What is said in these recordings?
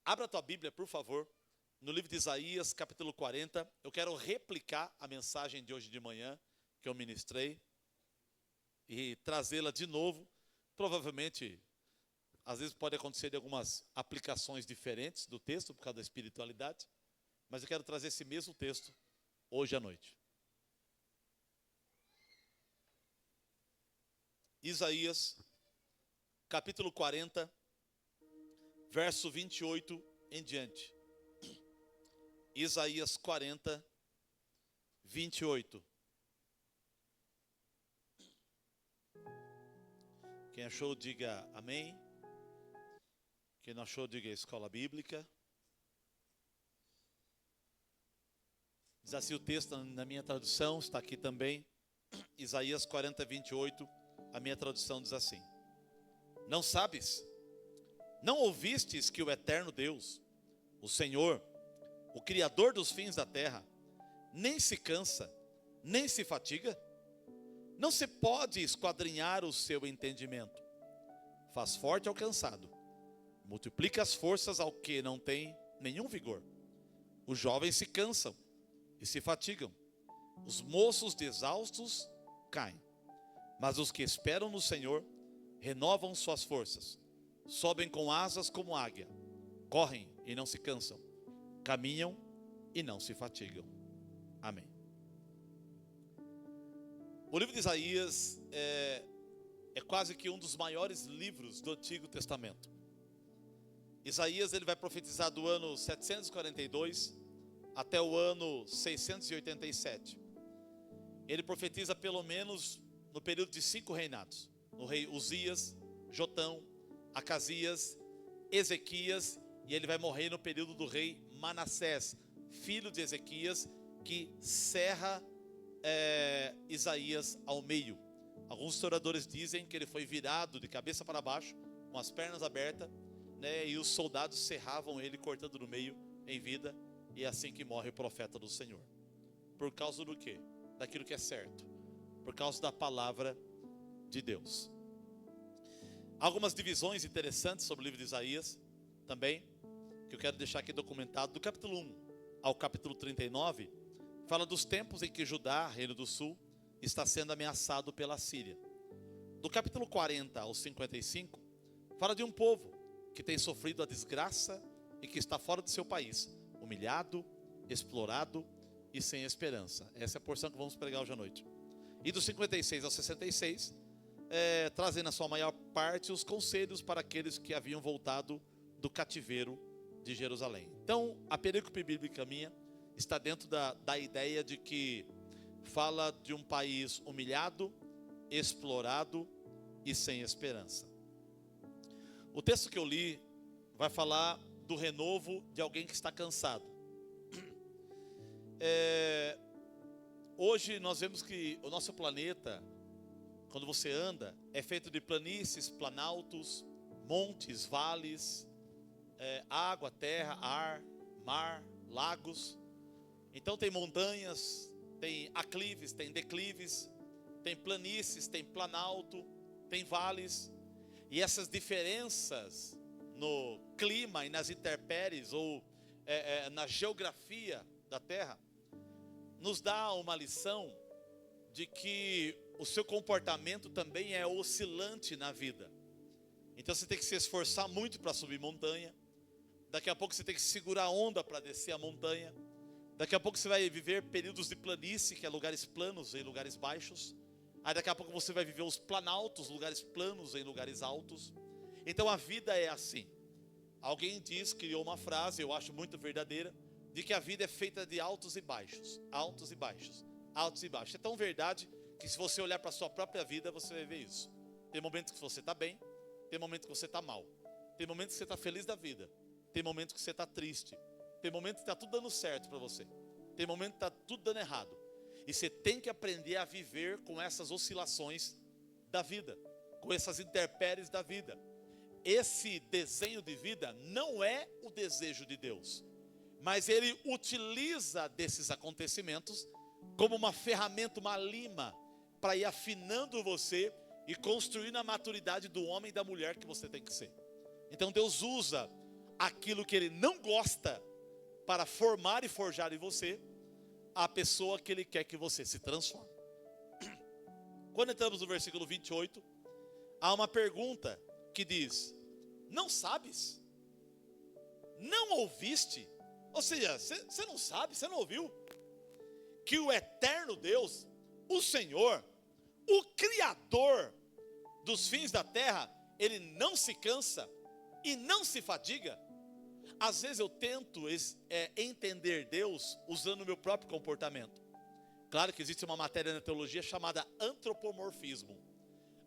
Abra a tua Bíblia, por favor, no livro de Isaías, capítulo 40. Eu quero replicar a mensagem de hoje de manhã que eu ministrei e trazê-la de novo. Provavelmente, às vezes pode acontecer de algumas aplicações diferentes do texto por causa da espiritualidade, mas eu quero trazer esse mesmo texto hoje à noite. Isaías, capítulo 40, verso 28 em diante. Isaías 40, 28. Quem achou, diga amém. Quem não achou, diga escola bíblica. Diz assim o texto na minha tradução, está aqui também. Isaías 40, 28. A minha tradução diz assim: Não sabes? Não ouvistes que o eterno Deus, o Senhor, o Criador dos fins da terra, nem se cansa, nem se fatiga? Não se pode esquadrinhar o seu entendimento. Faz forte ao cansado, multiplica as forças ao que não tem nenhum vigor. Os jovens se cansam e se fatigam, os moços de exaustos caem. Mas os que esperam no Senhor renovam suas forças, sobem com asas como águia, correm e não se cansam, caminham e não se fatigam. Amém. O livro de Isaías é quase que um dos maiores livros do Antigo Testamento. Isaías ele vai profetizar do ano 742 até o ano 687. Ele profetiza pelo menos no período de 5 reinados. No rei Uzias, Jotão, Acasias, Ezequias, e ele vai morrer no período do rei Manassés, filho de Ezequias, que cerra Isaías ao meio. Alguns historiadores dizem que ele foi virado de cabeça para baixo, com as pernas abertas, né, e os soldados cerravam ele, cortando no meio em vida, e é assim que morre o profeta do Senhor. Por causa do quê? Daquilo que é certo. Por causa da palavra de Deus. Algumas divisões interessantes sobre o livro de Isaías também, que eu quero deixar aqui documentado. Do capítulo 1 ao capítulo 39, fala dos tempos em que Judá, reino do sul, está sendo ameaçado pela Síria. Do capítulo 40 ao 55, fala de um povo que tem sofrido a desgraça e que está fora de seu país, humilhado, explorado e sem esperança. Essa é a porção que vamos pregar hoje à noite. E do 56 ao 66, trazendo na sua maior parte os conselhos para aqueles que haviam voltado do cativeiro de Jerusalém. Então, a perícope bíblica minha está dentro da ideia de que fala de um país humilhado, explorado e sem esperança. O texto que eu li vai falar do renovo de alguém que está cansado. Hoje nós vemos que o nosso planeta, quando você anda, é feito de planícies, planaltos, montes, vales, água, terra, ar, mar, lagos. Então tem montanhas, tem aclives, tem declives, tem planícies, tem planalto, tem vales. E essas diferenças no clima e nas intempéries ou na geografia da terra nos dá uma lição de que o seu comportamento também é oscilante na vida. Então você tem que se esforçar muito para subir montanha. Daqui a pouco você tem que segurar a onda para descer a montanha. Daqui a pouco você vai viver períodos de planície, que é lugares planos em lugares baixos. Aí daqui a pouco você vai viver os planaltos, lugares planos em lugares altos. Então a vida é assim. Alguém criou uma frase, eu acho muito verdadeira, de que a vida é feita de altos e baixos, altos e baixos, altos e baixos. É tão verdade que se você olhar para a sua própria vida, você vai ver isso. Tem momentos que você está bem, tem momentos que você está mal. Tem momentos que você está feliz da vida, tem momentos que você está triste. Tem momentos que está tudo dando certo para você, tem momentos que está tudo dando errado. E você tem que aprender a viver com essas oscilações da vida, com essas intempéries da vida. Esse desenho de vida não é o desejo de Deus, mas Ele utiliza desses acontecimentos como uma ferramenta, uma lima, para ir afinando você e construindo a maturidade do homem e da mulher que você tem que ser. Então Deus usa aquilo que Ele não gosta para formar e forjar em você a pessoa que Ele quer que você se transforme. Quando entramos no versículo 28, há uma pergunta que diz: não sabes? Não ouviste? Ou seja, você não sabe, você não ouviu? Que o eterno Deus, o Senhor, o Criador dos fins da terra, Ele não se cansa e não se fadiga? Às vezes eu tento entender Deus usando o meu próprio comportamento. Claro que existe uma matéria na teologia chamada antropomorfismo.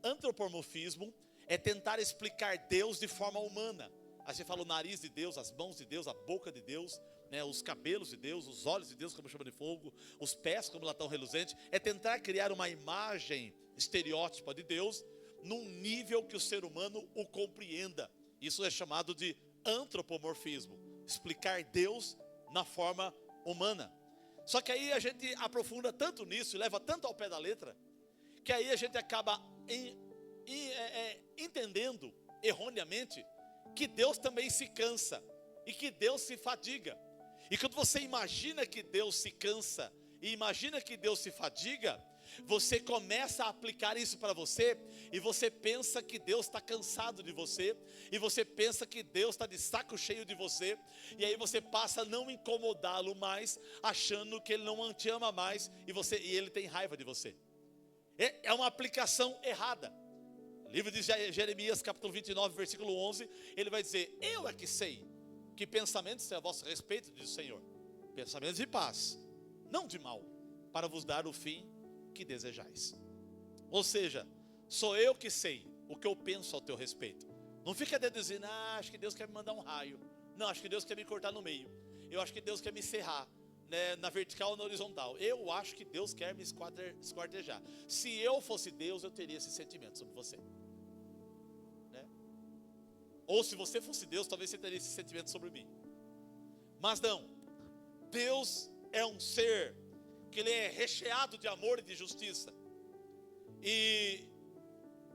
Antropomorfismo é tentar explicar Deus de forma humana. Aí você fala o nariz de Deus, as mãos de Deus, a boca de Deus, né, os cabelos de Deus, os olhos de Deus como chama de fogo, os pés como latão reluzente. É tentar criar uma imagem estereótipa de Deus num nível que o ser humano o compreenda. Isso é chamado de antropomorfismo, explicar Deus na forma humana. Só que aí a gente aprofunda tanto nisso e leva tanto ao pé da letra, que aí a gente acaba entendendo erroneamente que Deus também se cansa e que Deus se fadiga. E quando você imagina que Deus se cansa e imagina que Deus se fadiga, você começa a aplicar isso para você, e você pensa que Deus está cansado de você, e você pensa que Deus está de saco cheio de você, e aí você passa a não incomodá-lo mais, achando que Ele não te ama mais, e Ele tem raiva de você. É uma aplicação errada. Livro de Jeremias, capítulo 29, versículo 11, ele vai dizer: eu é que sei que pensamentos têm a vosso respeito, diz o Senhor, pensamentos de paz, não de mal, para vos dar o fim que desejais. Ou seja, sou eu que sei o que eu penso ao teu respeito. Não fica deduzindo: acho que Deus quer me mandar um raio. Não, acho que Deus quer me cortar no meio. Eu acho que Deus quer me serrar, né, na vertical ou na horizontal. Eu acho que Deus quer me esquartejar. Se eu fosse Deus, eu teria esse sentimento sobre você, né? Ou se você fosse Deus, talvez você teria esse sentimento sobre mim. Mas não, Deus é um ser que Ele é recheado de amor e de justiça. E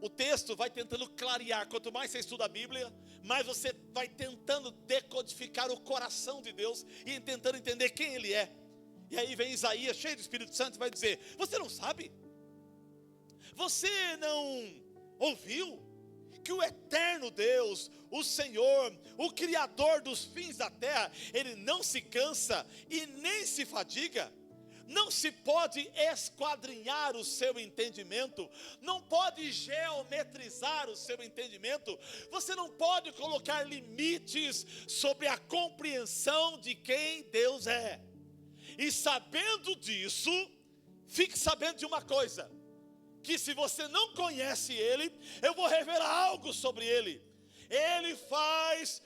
o texto vai tentando clarear. Quanto mais você estuda a Bíblia, mais você vai tentando decodificar o coração de Deus e tentando entender quem Ele é. E aí vem Isaías, cheio do Espírito Santo, e vai dizer: você não sabe? Você não ouviu que o eterno Deus, o Senhor, o Criador dos fins da terra, Ele não se cansa e nem se fadiga? Não se pode esquadrinhar o seu entendimento, não pode geometrizar o seu entendimento, você não pode colocar limites sobre a compreensão de quem Deus é. E sabendo disso, fique sabendo de uma coisa: que se você não conhece Ele, eu vou revelar algo sobre Ele. Ele faz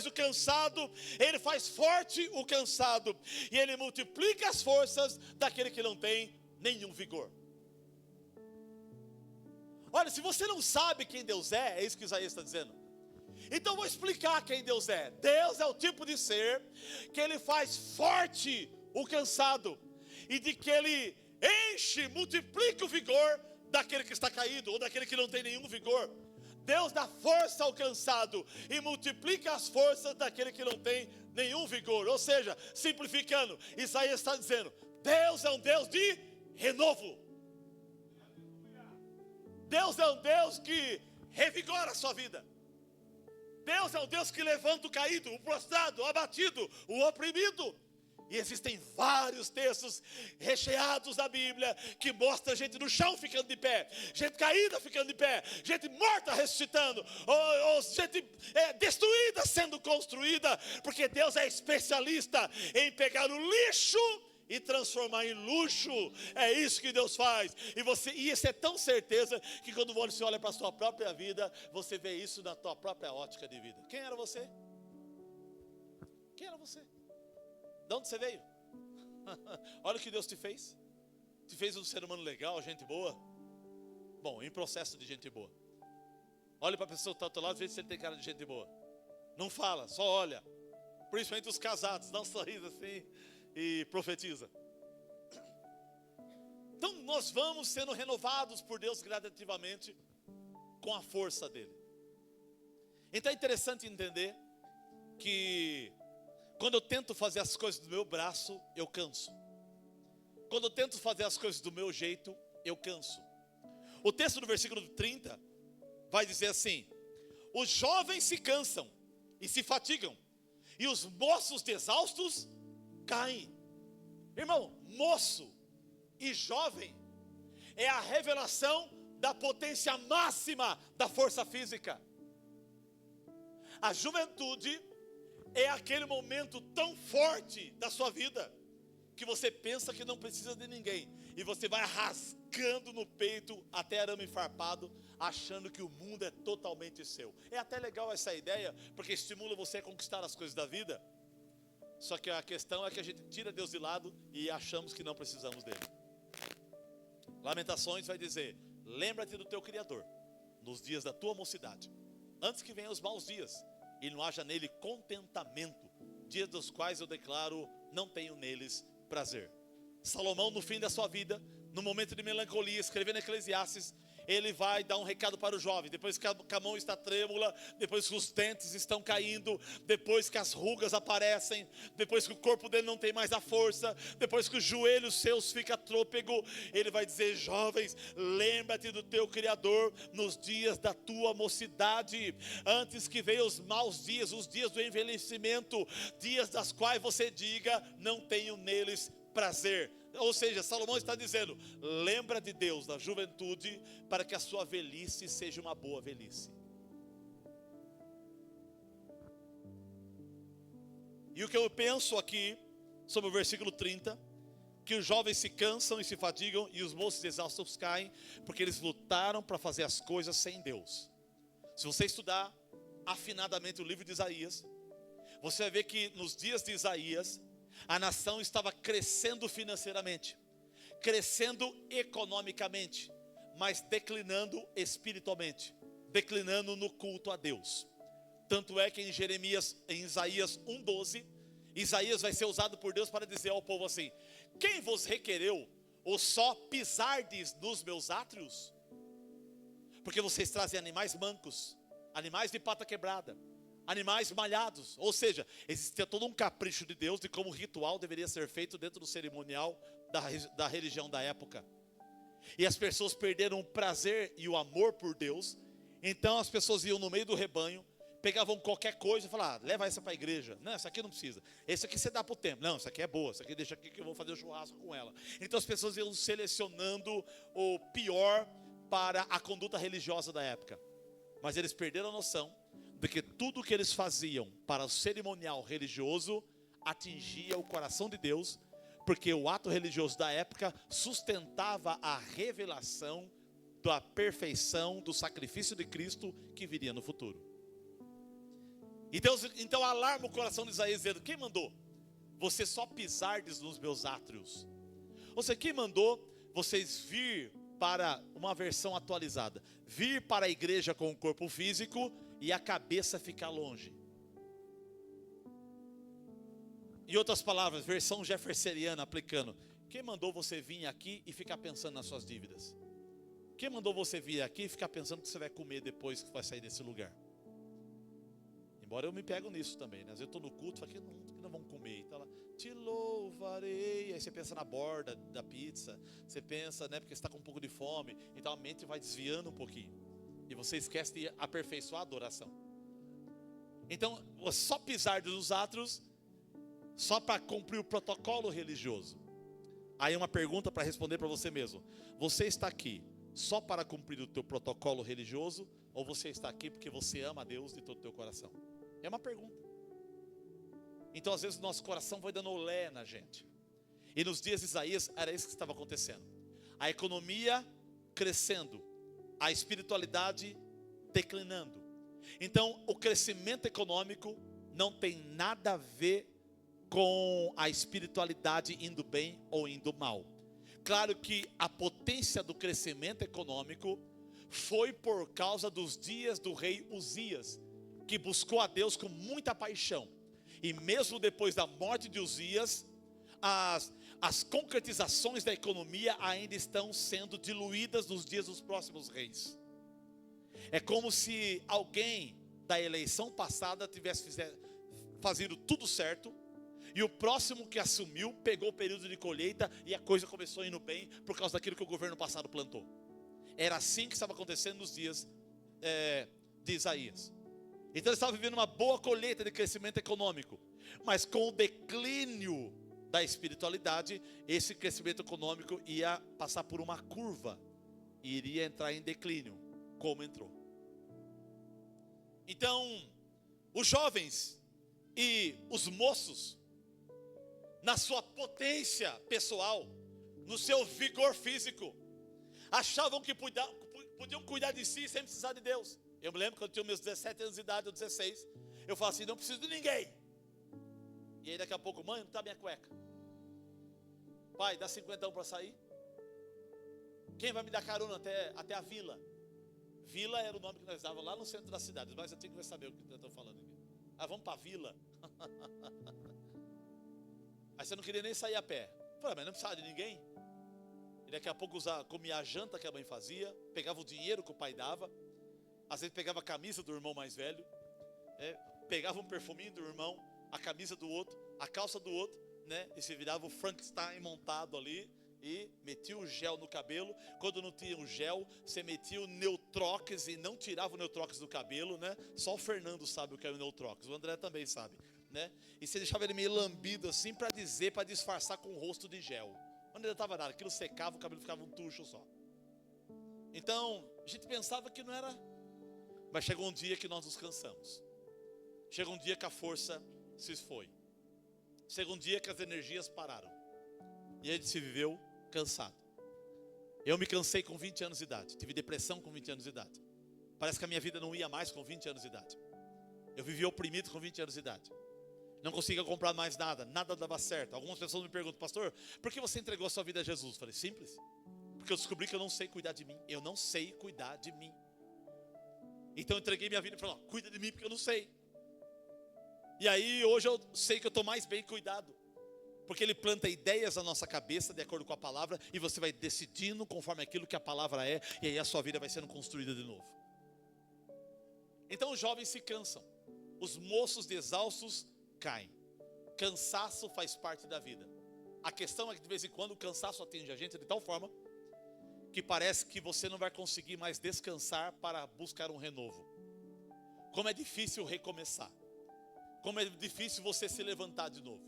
o cansado, Ele faz forte o cansado, e Ele multiplica as forças daquele que não tem nenhum vigor. Olha, se você não sabe quem Deus é isso que Isaías está dizendo. Então eu vou explicar quem Deus é. Deus é o tipo de ser que Ele faz forte o cansado, e de que Ele enche, multiplica o vigor daquele que está caído, ou daquele que não tem nenhum vigor. Deus dá força ao cansado e multiplica as forças daquele que não tem nenhum vigor. Ou seja, simplificando, Isaías está dizendo: Deus é um Deus de renovo. Deus é um Deus que revigora a sua vida. Deus é um Deus que levanta o caído, o prostrado, o abatido, o oprimido. E existem vários textos recheados da Bíblia que mostram gente no chão ficando de pé, gente caída ficando de pé, gente morta ressuscitando, ou gente destruída sendo construída, porque Deus é especialista em pegar o lixo e transformar em luxo. É isso que Deus faz. E isso é tão certeza que quando você olha para a sua própria vida, você vê isso na tua própria ótica de vida. Quem era você? Quem era você? De onde você veio? Olha o que Deus te fez. Te fez um ser humano legal, gente boa. Bom, em processo de gente boa. Olha para a pessoa que está ao teu lado, vê se ele tem cara de gente boa. Não fala, só olha. Principalmente os casados, dá um sorriso assim e profetiza. Então nós vamos sendo renovados por Deus gradativamente com a força dele. Então é interessante entender que quando eu tento fazer as coisas do meu braço, eu canso. Quando eu tento fazer as coisas do meu jeito, eu canso. O texto do versículo 30 vai dizer assim: os jovens se cansam e se fatigam, e os moços exaustos caem. Irmão, moço e jovem é a revelação da potência máxima da força física. A juventude é aquele momento tão forte da sua vida que você pensa que não precisa de ninguém, e você vai rasgando no peito até arame farpado, achando que o mundo é totalmente seu. É até legal essa ideia, porque estimula você a conquistar as coisas da vida. Só que a questão é que a gente tira Deus de lado e achamos que não precisamos dele. Lamentações vai dizer: lembra-te do teu Criador nos dias da tua mocidade, antes que venham os maus dias e não haja nele contentamento, dias dos quais eu declaro, não tenho neles prazer. Salomão, no fim da sua vida, no momento de melancolia, escrevendo Eclesiastes, ele vai dar um recado para o jovem. Depois que a mão está trêmula, depois que os dentes estão caindo, depois que as rugas aparecem, depois que o corpo dele não tem mais a força, depois que os joelhos seus ficam trôpego, ele vai dizer: jovens, lembra-te do teu Criador nos dias da tua mocidade, antes que venham os maus dias, os dias do envelhecimento, dias das quais você diga, não tenho neles prazer. Ou seja, Salomão está dizendo: lembra de Deus na juventude, para que a sua velhice seja uma boa velhice. E o que eu penso aqui sobre o versículo 30, que os jovens se cansam e se fadigam, e os moços exaustos caem, porque eles lutaram para fazer as coisas sem Deus. Se você estudar afinadamente o livro de Isaías, você vai ver que nos dias de Isaías, a nação estava crescendo financeiramente, crescendo economicamente, mas declinando espiritualmente, declinando no culto a Deus. Tanto é que em Isaías 1:12, Isaías vai ser usado por Deus para dizer ao povo assim: quem vos requereu ou só pisardes nos meus átrios? Porque vocês trazem animais mancos, animais de pata quebrada, animais malhados. Ou seja, existia todo um capricho de Deus de como o ritual deveria ser feito dentro do cerimonial da religião da época. E as pessoas perderam o prazer e o amor por Deus. Então as pessoas iam no meio do rebanho, pegavam qualquer coisa e falavam: leva essa para a igreja. Não, essa aqui não precisa. Esse aqui você dá para o templo. Não, essa aqui é boa. Essa aqui deixa aqui que eu vou fazer o churrasco com ela. Então as pessoas iam selecionando o pior para a conduta religiosa da época. Mas eles perderam a noção de que tudo que eles faziam para o cerimonial religioso atingia o coração de Deus, porque o ato religioso da época sustentava a revelação da perfeição do sacrifício de Cristo que viria no futuro. E Deus então alarma o coração de Isaías, dizendo: quem mandou você só pisardes nos meus átrios? Ou seja, quem mandou vocês vir para uma versão atualizada, vir para a igreja com o corpo físico e a cabeça ficar longe? Em outras palavras, versão jeffersoniana aplicando: quem mandou você vir aqui e ficar pensando nas suas dívidas? Quem mandou você vir aqui e ficar pensando que você vai comer depois que vai sair desse lugar? Embora eu me pego nisso também, né? Às vezes eu estou no culto, falo: que não vamos comer? Então lá, te louvarei. Aí você pensa na borda da pizza, você pensa, né, porque você está com um pouco de fome, então a mente vai desviando um pouquinho, e você esquece de aperfeiçoar a adoração. Então, só pisar nos átrios, só para cumprir o protocolo religioso. Aí uma pergunta para responder para você mesmo: você está aqui só para cumprir o teu protocolo religioso, ou você está aqui porque você ama a Deus de todo o teu coração? É uma pergunta. Então às vezes o nosso coração vai dando olé na gente. E nos dias de Isaías era isso que estava acontecendo. A economia crescendo, a espiritualidade declinando. Então o crescimento econômico não tem nada a ver com a espiritualidade indo bem ou indo mal. Claro que a potência do crescimento econômico foi por causa dos dias do rei Uzias, que buscou a Deus com muita paixão. E mesmo depois da morte de Uzias, as concretizações da economia ainda estão sendo diluídas nos dias dos próximos reis. É como se alguém da eleição passada tivesse fazendo tudo certo, e o próximo que assumiu pegou o período de colheita e a coisa começou indo bem por causa daquilo que o governo passado plantou. Era assim que estava acontecendo nos dias de Isaías. Então eles estavam vivendo uma boa colheita de crescimento econômico, mas com o declínio da espiritualidade, esse crescimento econômico ia passar por uma curva e iria entrar em declínio, como entrou. Então, os jovens e os moços, na sua potência pessoal, no seu vigor físico, achavam que podiam cuidar de si sem precisar de Deus. Eu me lembro quando eu tinha meus 17 anos de idade, ou 16, eu falava assim, não preciso de ninguém. E aí daqui a pouco, mãe, não está minha cueca. Pai, dá 50 para sair. Quem vai me dar carona até a vila? Vila era o nome que nós dávamos lá no centro da cidade, mas eu tenho que saber o que eu estou falando aqui. Ah, vamos para a vila. Aí você não queria nem sair a pé. Eu falei, mas não precisava de ninguém. E daqui a pouco comia a janta que a mãe fazia, pegava o dinheiro que o pai dava, às vezes pegava a camisa do irmão mais velho, pegava um perfuminho do irmão, a camisa do outro, a calça do outro, né? E se virava o Frankenstein montado ali e metia o gel no cabelo. Quando não tinha o gel, você metia o Neutrox e não tirava o Neutrox do cabelo, né? Só o Fernando sabe o que é o Neutrox, o André também sabe, né? E você deixava ele meio lambido assim para disfarçar com o rosto de gel. Quando ele estava nada, aquilo secava, o cabelo ficava um tucho só. Então, a gente pensava que não era. Mas chegou um dia que nós nos cansamos. Chegou um dia que a força se foi. Chegou um dia que as energias pararam. E a gente se viveu cansado. Eu me cansei com 20 anos de idade. Tive depressão com 20 anos de idade. Parece que a minha vida não ia mais com 20 anos de idade. Eu vivia oprimido com 20 anos de idade. Não conseguia comprar mais nada. Nada dava certo. Algumas pessoas me perguntam, pastor, por que você entregou a sua vida a Jesus? Eu falei, simples. Porque eu descobri que eu não sei cuidar de mim. Eu não sei cuidar de mim. Então eu entreguei minha vida e falei, cuida de mim porque eu não sei. E aí hoje eu sei que eu estou mais bem cuidado. Porque Ele planta ideias na nossa cabeça de acordo com a palavra. E você vai decidindo conforme aquilo que a palavra é. E aí a sua vida vai sendo construída de novo. Então os jovens se cansam. Os moços exaustos caem. Cansaço faz parte da vida. A questão é que de vez em quando o cansaço atinge a gente de tal forma que parece que você não vai conseguir mais descansar para buscar um renovo. Como é difícil recomeçar. Como é difícil você se levantar de novo.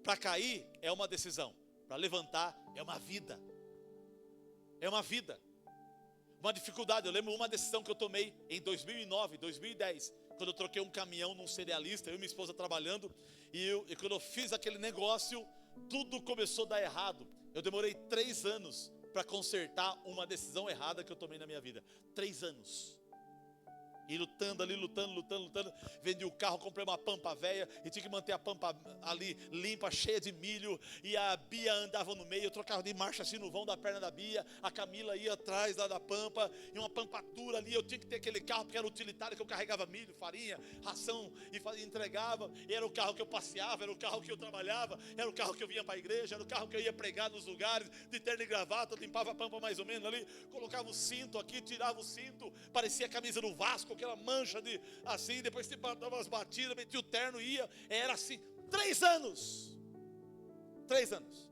Para cair é uma decisão. Para levantar é uma vida. É uma vida. Uma dificuldade. Eu lembro uma decisão que eu tomei em 2009, 2010. Quando eu troquei um caminhão num cerealista, eu e minha esposa trabalhando. E quando eu fiz aquele negócio, tudo começou a dar errado. Eu demorei 3 anos para consertar uma decisão errada que eu tomei na minha vida. 3 anos. E lutando ali, lutando. Vendi o carro, comprei uma pampa velha e tinha que manter a pampa ali limpa, cheia de milho. E a Bia andava no meio, eu trocava de marcha assim no vão da perna da Bia. A Camila ia atrás lá da pampa, e uma pampatura ali. Eu tinha que ter aquele carro porque era utilitário, que eu carregava milho, farinha, ração e entregava. E era o carro que eu passeava, era o carro que eu trabalhava, era o carro que eu vinha para a igreja, era o carro que eu ia pregar nos lugares, de terno e gravata, limpava a pampa mais ou menos ali, colocava o cinto aqui, tirava o cinto, parecia a camisa do Vasco, aquela mancha de assim, depois você dava as batidas, metia o terno e ia, era assim, 3 anos, 3 anos,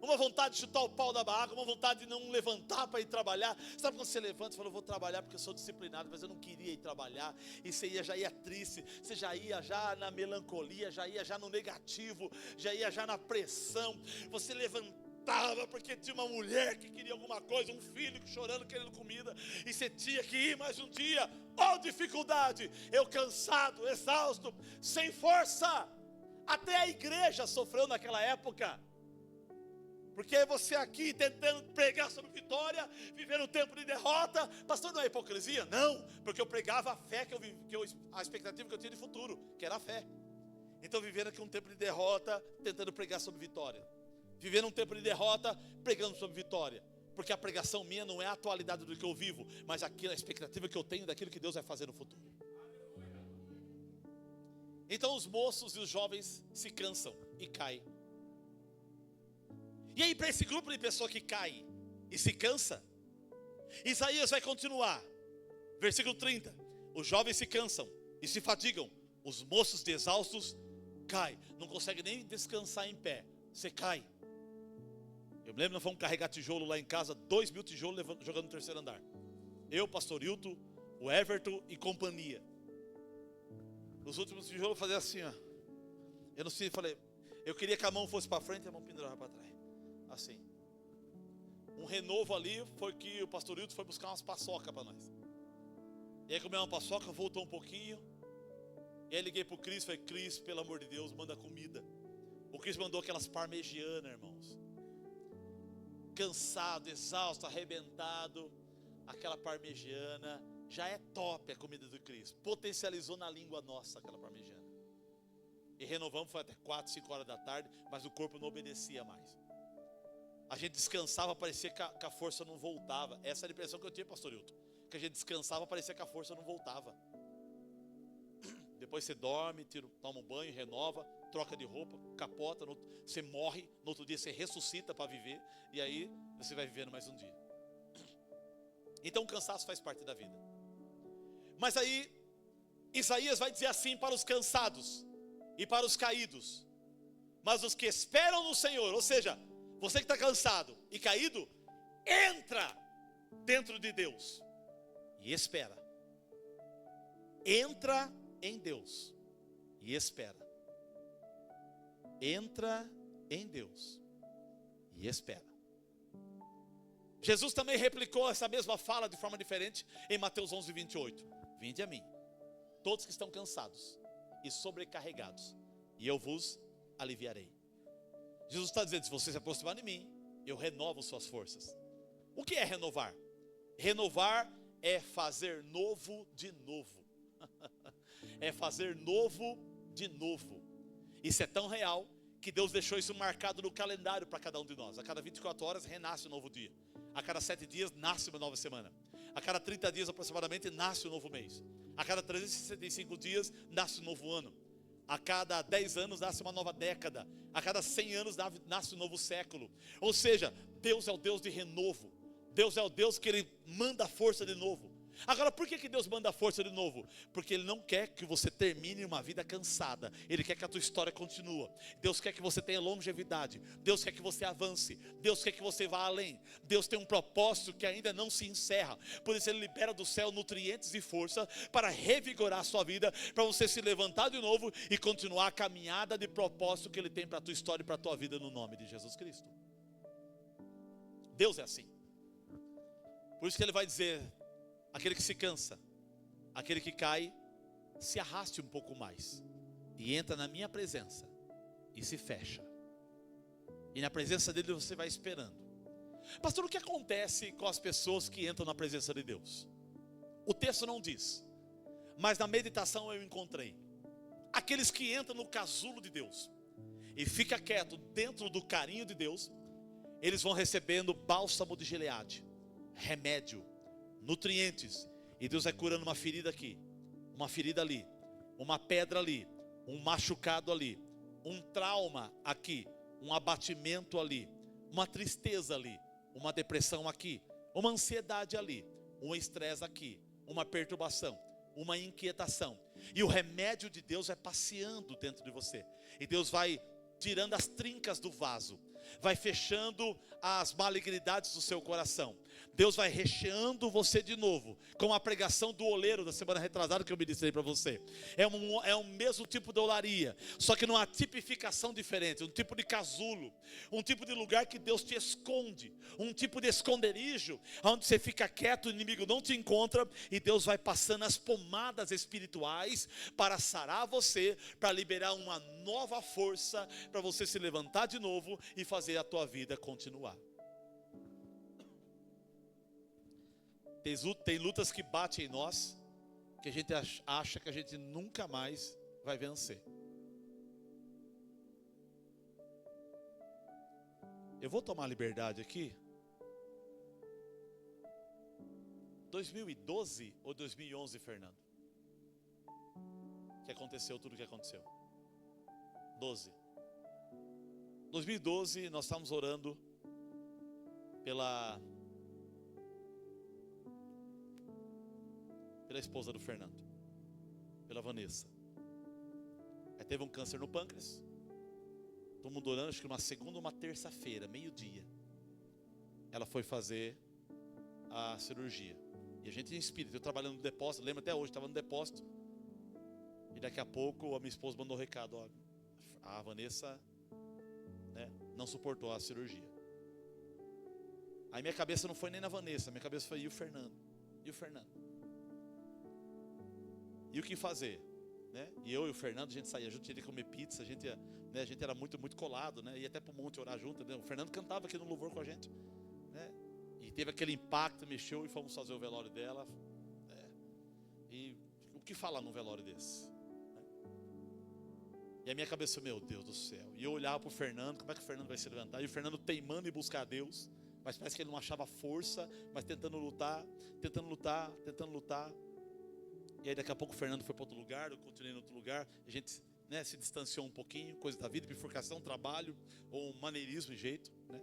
uma vontade de chutar o pau da barraca, uma vontade de não levantar para ir trabalhar. Sabe quando você levanta e fala, eu vou trabalhar porque eu sou disciplinado, mas eu não queria ir trabalhar, e você já ia triste, você já ia já na melancolia, já ia já no negativo, já ia já na pressão, você levantava porque tinha uma mulher que queria alguma coisa, um filho chorando, querendo comida, e você tinha que ir mais um dia. Oh, dificuldade! Eu cansado, exausto, sem força. Até a igreja sofreu naquela época, porque você aqui tentando pregar sobre vitória, vivendo um tempo de derrota. Pastor, não é hipocrisia? Não, porque eu pregava a fé a expectativa que eu tinha de futuro, que era a fé. Então vivendo aqui um tempo de derrota, tentando pregar sobre vitória. Vivendo um tempo de derrota, pregando sobre vitória. Porque a pregação minha não é a atualidade do que eu vivo, mas a expectativa que eu tenho daquilo que Deus vai fazer no futuro. Então os moços e os jovens se cansam e caem. E aí para esse grupo de pessoas que cai e se cansa, Isaías vai continuar. Versículo 30. Os jovens se cansam e se fatigam, Os moços de exaustos caem. Não consegue nem descansar em pé. Você cai. Eu me lembro, nós fomos carregar tijolo lá em casa, 2.000 tijolos jogando no terceiro andar. Eu, pastor Hilton, o Everton e companhia. Nos últimos tijolos eu fazia assim, ó. Eu não sei, falei, eu queria que a mão fosse para frente e a mão pendurava para trás. Assim. Um renovo ali foi que o pastor Hilton foi buscar umas paçoca para nós. E aí comeu uma paçoca, voltou um pouquinho. E aí liguei pro Cris, falei, Cris, pelo amor de Deus, manda comida. O Cris mandou aquelas parmegianas, irmãos. Cansado, exausto, arrebentado. Aquela parmegiana, já é top a comida do Cris. Potencializou na língua nossa aquela parmegiana. E renovamos, foi até 4, 5 horas da tarde, mas o corpo não obedecia mais. A gente descansava, parecia que a força não voltava. Essa era a impressão que eu tinha, pastor Hilton. Que a gente descansava, parecia que a força não voltava. Depois você dorme, toma um banho, renova, troca de roupa, capota, você morre, no outro dia você ressuscita para viver, e aí você vai vivendo mais um dia. Então o cansaço faz parte da vida. Mas aí Isaías vai dizer assim para os cansados e para os caídos: mas os que esperam no Senhor, ou seja, você que está cansado e caído, entra dentro de Deus e espera. Entra em Deus e espera. Entra em Deus e espera. Jesus também replicou essa mesma fala de forma diferente em Mateus 11:28. Vinde a mim, todos que estão cansados e sobrecarregados, e eu vos aliviarei. Jesus está dizendo, se você se aproximar de mim, eu renovo suas forças. O que é renovar? Renovar é fazer novo de novo. É fazer novo de novo. Isso é tão real que Deus deixou isso marcado no calendário para cada um de nós. A cada 24 horas renasce um novo dia. A cada 7 dias nasce uma nova semana. A cada 30 dias aproximadamente nasce um novo mês. A cada 365 dias nasce um novo ano. A cada 10 anos nasce uma nova década. A cada 100 anos nasce um novo século. Ou seja, Deus é o Deus de renovo. Deus é o Deus que Ele manda força de novo. Agora, por que Deus manda força de novo? Porque Ele não quer que você termine uma vida cansada. Ele quer que a tua história continue. Deus quer que você tenha longevidade. Deus quer que você avance. Deus quer que você vá além. Deus tem um propósito que ainda não se encerra. Por isso Ele libera do céu nutrientes e força para revigorar a sua vida, para você se levantar de novo e continuar a caminhada de propósito que Ele tem para a tua história e para a tua vida, no nome de Jesus Cristo. Deus é assim. Por isso que Ele vai dizer: aquele que se cansa, aquele que cai, se arraste um pouco mais e entra na minha presença e se fecha. E na presença dele você vai esperando. Pastor, o que acontece com as pessoas que entram na presença de Deus? O texto não diz, mas na meditação eu encontrei. Aqueles que entram no casulo de Deus e fica quieto dentro do carinho de Deus, eles vão recebendo bálsamo de Gileade, remédio, nutrientes, e Deus vai curando uma ferida aqui, uma ferida ali, uma pedra ali, um machucado ali, um trauma aqui, um abatimento ali, uma tristeza ali, uma depressão aqui, uma ansiedade ali, um estresse aqui, uma perturbação, uma inquietação. E o remédio de Deus vai passeando dentro de você, e Deus vai tirando as trincas do vaso, vai fechando as malignidades do seu coração. Deus vai recheando você de novo, com a pregação do oleiro da semana retrasada que eu ministrei para você. É um mesmo tipo de olaria, só que numa tipificação diferente, um tipo de casulo, um tipo de lugar que Deus te esconde, um tipo de esconderijo, onde você fica quieto, o inimigo não te encontra, e Deus vai passando as pomadas espirituais para sarar você, para liberar uma nova força, para você se levantar de novo e fazer a tua vida continuar. Tem lutas que batem em nós, que a gente acha que a gente nunca mais vai vencer. Eu vou tomar liberdade aqui. 2012 ou 2011, Fernando? Que aconteceu tudo o que aconteceu? 2012, nós estávamos orando pela esposa do Fernando, pela Vanessa. Aí teve um câncer no pâncreas. Todo mundo orando, acho que uma segunda ou uma terça-feira, meio-dia, ela foi fazer a cirurgia. E a gente em espírito, eu trabalhando no depósito, lembro até hoje, estava no depósito. E daqui a pouco a minha esposa mandou um recado, ó, a Vanessa, né, não suportou a cirurgia. Aí minha cabeça não foi nem na Vanessa, minha cabeça foi, e o Fernando? E o Fernando? E o que fazer? Né? E eu e o Fernando, a gente saía junto, ia comer pizza, a gente era muito, muito colado, né? Ia até para o monte orar junto, né? O Fernando cantava aqui no louvor com a gente, né? E teve aquele impacto, mexeu, e fomos fazer o velório dela, né? E o que falar num velório desse? Né? E a minha cabeça, meu Deus do céu. E eu olhava para o Fernando, como é que o Fernando vai se levantar? E o Fernando teimando em buscar a Deus, mas parece que ele não achava força, mas tentando lutar. E aí daqui a pouco o Fernando foi para outro lugar, eu continuei em outro lugar, a gente, né, se distanciou um pouquinho, coisa da vida, bifurcação, trabalho, ou maneirismo e jeito, né?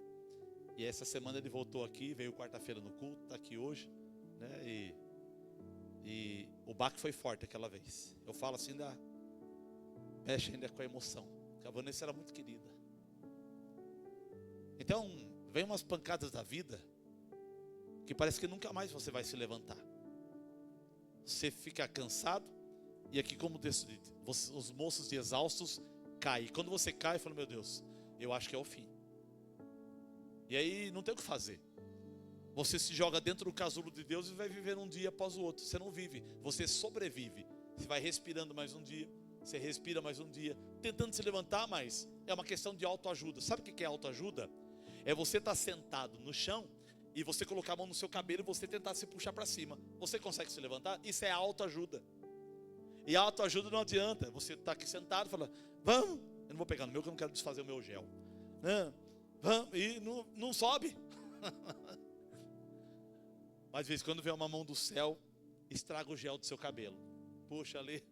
E essa semana ele voltou aqui, veio quarta-feira no culto, está aqui hoje, né? E o baque foi forte aquela vez. Eu falo assim, mexe ainda com a emoção, porque a Vanessa era muito querida. Então, vem umas pancadas da vida, que parece que nunca mais você vai se levantar. Você fica cansado, e aqui como o texto diz, os moços de exaustos caem. Quando você cai, fala, meu Deus, eu acho que é o fim. E aí não tem o que fazer. Você se joga dentro do casulo de Deus e vai viver um dia após o outro. Você não vive, você sobrevive. Você vai respirando mais um dia, você respira mais um dia, tentando se levantar, mas é uma questão de autoajuda. Sabe o que é autoajuda? É você estar sentado no chão e você colocar a mão no seu cabelo e você tentar se puxar para cima. Você consegue se levantar? Isso é autoajuda. E a autoajuda não adianta. Você está aqui sentado e fala, vamos. Eu não vou pegar no meu, que eu não quero desfazer o meu gel. Não, vamos. E não sobe. Mas às vezes quando vem uma mão do céu, estraga o gel do seu cabelo. Puxa ali.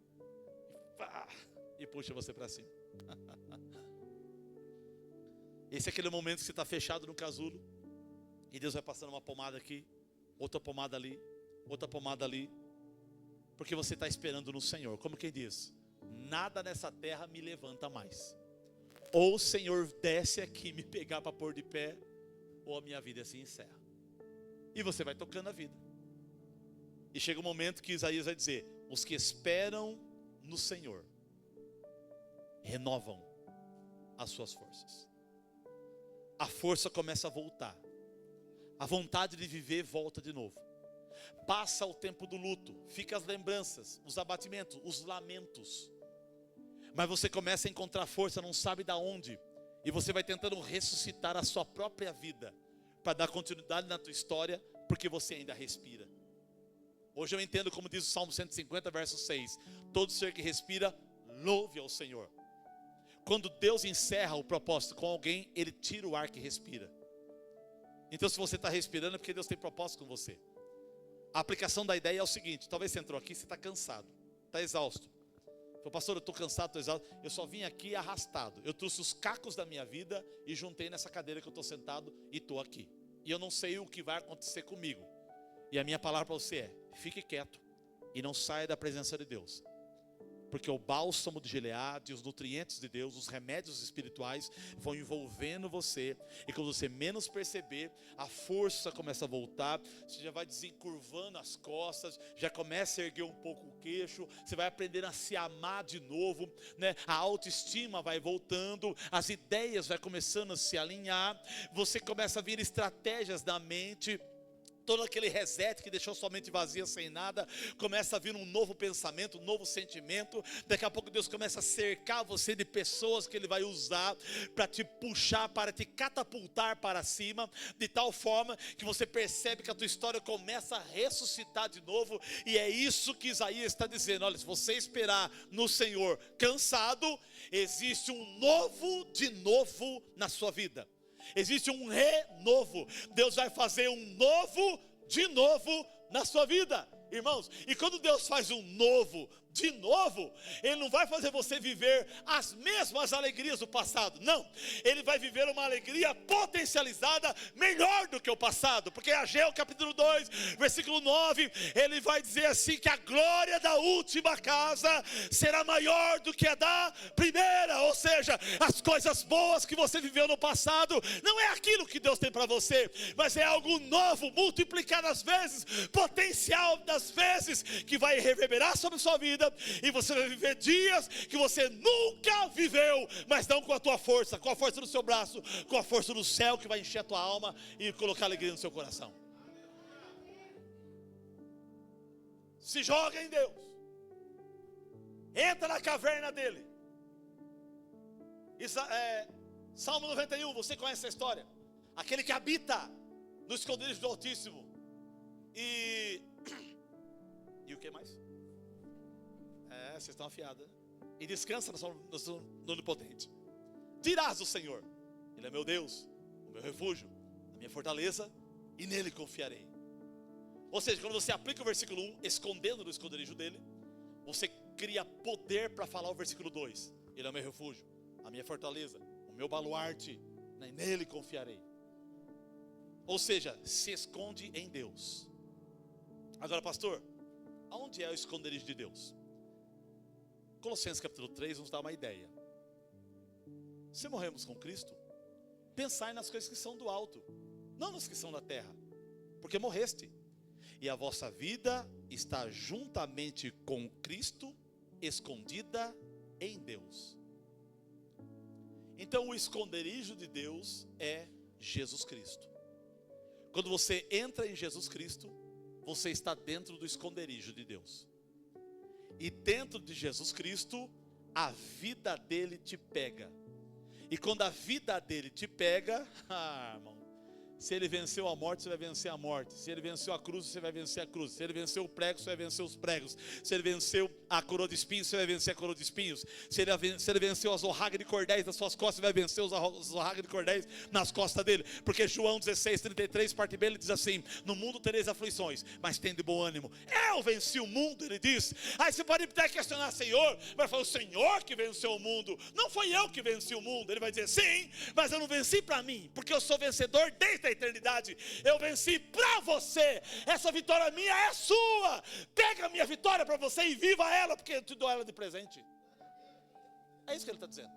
E puxa você para cima. Esse é aquele momento que você está fechado no casulo. E Deus vai passando uma pomada aqui, outra pomada ali, outra pomada ali. Porque você está esperando no Senhor. Como quem diz, nada nessa terra me levanta mais. Ou o Senhor desce aqui me pegar para pôr de pé, ou a minha vida se encerra. E você vai tocando a vida. E chega um momento que Isaías vai dizer, os que esperam no Senhor renovam as suas forças. A força começa a voltar. A vontade de viver volta de novo. Passa o tempo do luto, fica as lembranças, os abatimentos, os lamentos. Mas você começa a encontrar força, não sabe de onde. E você vai tentando ressuscitar a sua própria vida, para dar continuidade na tua história, porque você ainda respira. Hoje eu entendo como diz o Salmo 150, verso 6. Todo ser que respira, louve ao Senhor. Quando Deus encerra o propósito com alguém, Ele tira o ar que respira. Então se você está respirando é porque Deus tem propósito com você. A aplicação da ideia é o seguinte, talvez você entrou aqui, você está cansado, está exausto. Falei, pastor, eu estou cansado, estou exausto. Eu só vim aqui arrastado. Eu trouxe os cacos da minha vida e juntei nessa cadeira que eu estou sentado e estou aqui. E eu não sei o que vai acontecer comigo. E a minha palavra para você é, fique quieto e não saia da presença de Deus. Porque o bálsamo de Gileade, os nutrientes de Deus, os remédios espirituais vão envolvendo você. E quando você menos perceber, a força começa a voltar. Você já vai desencurvando as costas, já começa a erguer um pouco o queixo. Você vai aprender a se amar de novo, né? A autoestima vai voltando, as ideias vai começando a se alinhar. Você começa a vir estratégias na mente. Todo aquele reset que deixou sua mente vazia sem nada, começa a vir um novo pensamento, um novo sentimento. Daqui a pouco Deus começa a cercar você de pessoas que Ele vai usar para te puxar, para te catapultar para cima, de tal forma que você percebe que a tua história começa a ressuscitar de novo. E é isso que Isaías está dizendo, olha, se você esperar no Senhor cansado, existe um novo de novo na sua vida. Existe um renovo. Deus vai fazer um novo de novo na sua vida, irmãos. E quando Deus faz um novo de novo, Ele não vai fazer você viver as mesmas alegrias do passado. Não, Ele vai viver uma alegria potencializada, melhor do que o passado. Porque Ageu capítulo 2, versículo 9, Ele vai dizer assim, que a glória da última casa será maior do que a da primeira. Ou seja, as coisas boas que você viveu no passado, não é aquilo que Deus tem para você, mas é algo novo, multiplicado às vezes, potencial das vezes, que vai reverberar sobre a sua vida, e você vai viver dias que você nunca viveu, mas não com a tua força, com a força do seu braço, com a força do céu, que vai encher a tua alma e colocar alegria no seu coração. Se joga em Deus, entra na caverna dele. Salmo 91, você conhece essa história? Aquele que habita no esconderijo do Altíssimo, e o que mais? Vocês estão afiados, né? E descansa no Onipotente. Dirás do Senhor: Ele é meu Deus, o meu refúgio, a minha fortaleza, e nele confiarei. Ou seja, quando você aplica o versículo 1, escondendo no esconderijo dele, você cria poder para falar o versículo 2. Ele é o meu refúgio, a minha fortaleza, o meu baluarte, né? Nele confiarei. Ou seja, se esconde em Deus. Agora, pastor, aonde é o esconderijo de Deus? Colossenses capítulo 3 nos dá uma ideia. Se morremos com Cristo, pensai nas coisas que são do alto, não nas que são da terra, porque morreste, e a vossa vida está juntamente com Cristo, escondida em Deus. Então o esconderijo de Deus é Jesus Cristo. Quando você entra em Jesus Cristo, você está dentro do esconderijo de Deus. E dentro de Jesus Cristo, a vida dele te pega. E quando a vida dele te pega, irmão, se ele venceu a morte, você vai vencer a morte. Se ele venceu a cruz, você vai vencer a cruz. Se ele venceu o prego, você vai vencer os pregos. Se ele venceu a coroa de espinhos, você vai vencer a coroa de espinhos. Se ele venceu as zorragas de cordéis nas suas costas, você vai vencer os zorragas de cordéis nas costas dele. Porque João 16:33, parte B, ele diz assim: no mundo tereis aflições, mas tende bom ânimo. Eu venci o mundo, ele diz. Aí você pode até questionar: Senhor, mas foi o Senhor que venceu o mundo, não foi eu que venci o mundo. Ele vai dizer: sim, mas eu não venci para mim, porque eu sou vencedor desde a eternidade. Eu venci para você. Essa vitória minha é sua. Pega a minha vitória para você e viva ela, porque eu te dou ela de presente. É isso que ele está dizendo.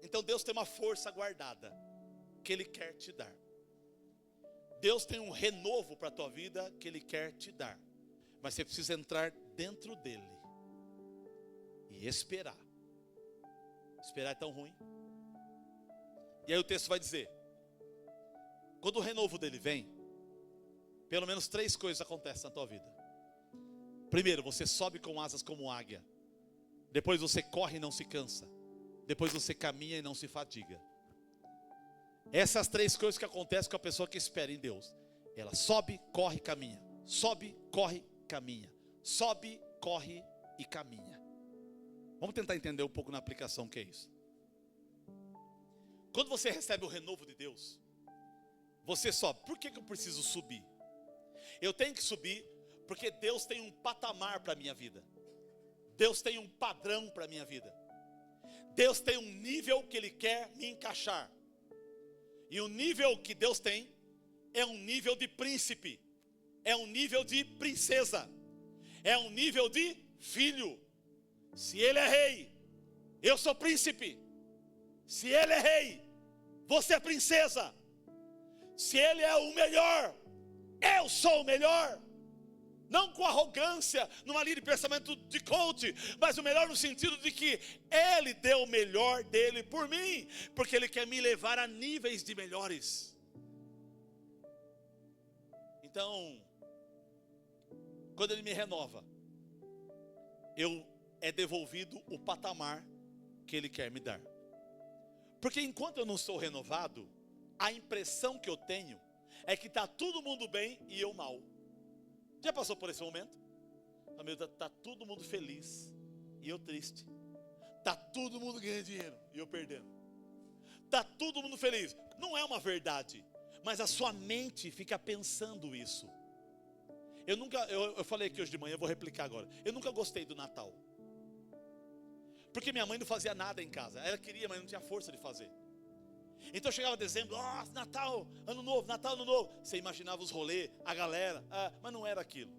Então Deus tem uma força guardada que Ele quer te dar. Deus tem um renovo para a tua vida que Ele quer te dar, mas você precisa entrar dentro dele e esperar. Esperar é tão ruim. E aí o texto vai dizer: quando o renovo dele vem, pelo menos 3 coisas acontecem na tua vida. Primeiro, você sobe com asas como águia. Depois você corre e não se cansa. Depois você caminha e não se fadiga. Essas 3 coisas que acontecem com a pessoa que espera em Deus. Ela sobe, corre, caminha. Sobe, corre, caminha. Sobe, corre e caminha. Vamos tentar entender um pouco na aplicação o que é isso. Quando você recebe o renovo de Deus, você sobe. Por que eu preciso subir? Eu tenho que subir porque Deus tem um patamar para a minha vida. Deus tem um padrão para a minha vida. Deus tem um nível que Ele quer me encaixar. E o nível que Deus tem é um nível de príncipe, é um nível de princesa, é um nível de filho. Se Ele é rei, eu sou príncipe. Se Ele é rei, você é princesa. Se Ele é o melhor, eu sou o melhor. Não com arrogância, numa linha de pensamento de coach, mas o melhor no sentido de que Ele deu o melhor dele por mim, porque Ele quer me levar a níveis de melhores. Então, quando Ele me renova, é devolvido o patamar que Ele quer me dar. Porque enquanto eu não sou renovado, a impressão que eu tenho é que está todo mundo bem e eu mal. Já passou por esse momento? Está todo mundo feliz e eu triste. Está todo mundo ganhando dinheiro e eu perdendo. Está todo mundo feliz. Não é uma verdade, mas a sua mente fica pensando isso. Eu falei aqui hoje de manhã, eu vou replicar agora. Eu nunca gostei do Natal. Porque minha mãe não fazia nada em casa. Ela queria, mas não tinha força de fazer. Então chegava dezembro, Natal, Ano Novo, Natal, Ano Novo. Você imaginava os rolês, a galera, mas não era aquilo.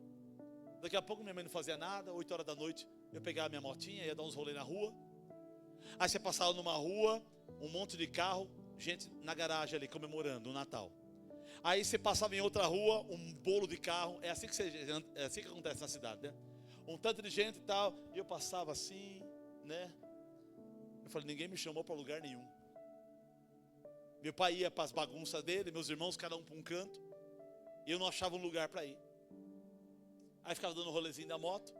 Daqui a pouco minha mãe não fazia nada, 8 horas da noite, eu pegava minha motinha, ia dar uns rolês na rua. Aí você passava numa rua, um monte de carro, gente na garagem ali comemorando o Natal. Aí você passava em outra rua, um bolo de carro, é assim que acontece na cidade, né? Um tanto de gente e tal, e eu passava assim, né? Eu falei, ninguém me chamou para lugar nenhum. Meu pai ia para as bagunças dele, meus irmãos, cada um para um canto, e eu não achava um lugar para ir. Aí ficava dando um rolezinho da moto,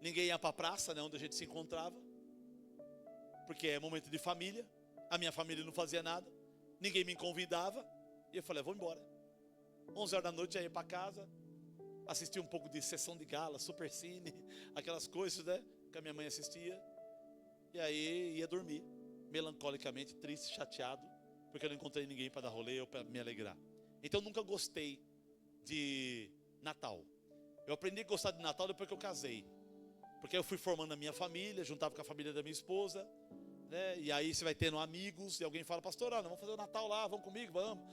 ninguém ia para a praça, né, onde a gente se encontrava, porque é momento de família, a minha família não fazia nada, ninguém me convidava, e eu falei, vou embora. 11 horas da noite eu ia para casa, assistia um pouco de sessão de gala, super cine, aquelas coisas, né, que a minha mãe assistia, e aí ia dormir, melancolicamente, triste, chateado, porque eu não encontrei ninguém para dar rolê ou para me alegrar. Então eu nunca gostei de Natal. Eu aprendi a gostar de Natal depois que eu casei, porque eu fui formando a minha família, juntava com a família da minha esposa, né? E aí você vai tendo amigos, e alguém fala, pastor, vamos fazer o Natal lá, vamos comigo, vamos.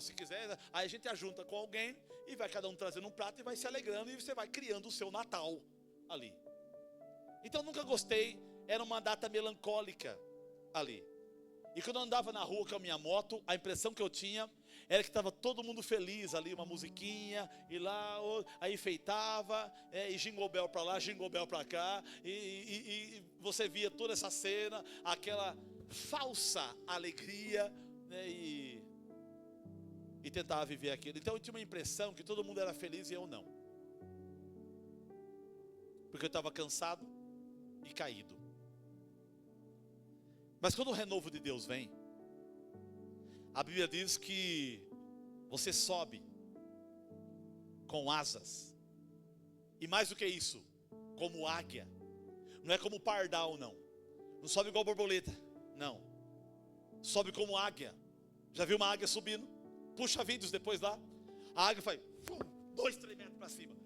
Se quiser, aí a gente ajunta com alguém, e vai cada um trazendo um prato, e vai se alegrando, e você vai criando o seu Natal ali. Então eu nunca gostei, era uma data melancólica ali. E quando eu andava na rua com a minha moto, a impressão que eu tinha era que estava todo mundo feliz ali, uma musiquinha, e lá, aí enfeitava, e jingle bell para lá, jingle bell para cá, e você via toda essa cena, aquela falsa alegria, né, e tentava viver aquilo. Então eu tinha uma impressão que todo mundo era feliz e eu não. Porque eu estava cansado e caído. Mas quando o renovo de Deus vem, a Bíblia diz que você sobe com asas. E mais do que isso, como águia. Não é como pardal, não. Não sobe igual borboleta, não. Sobe como águia. Já viu uma águia subindo? Puxa vídeos depois lá. A águia faz 2, 3 metros para cima.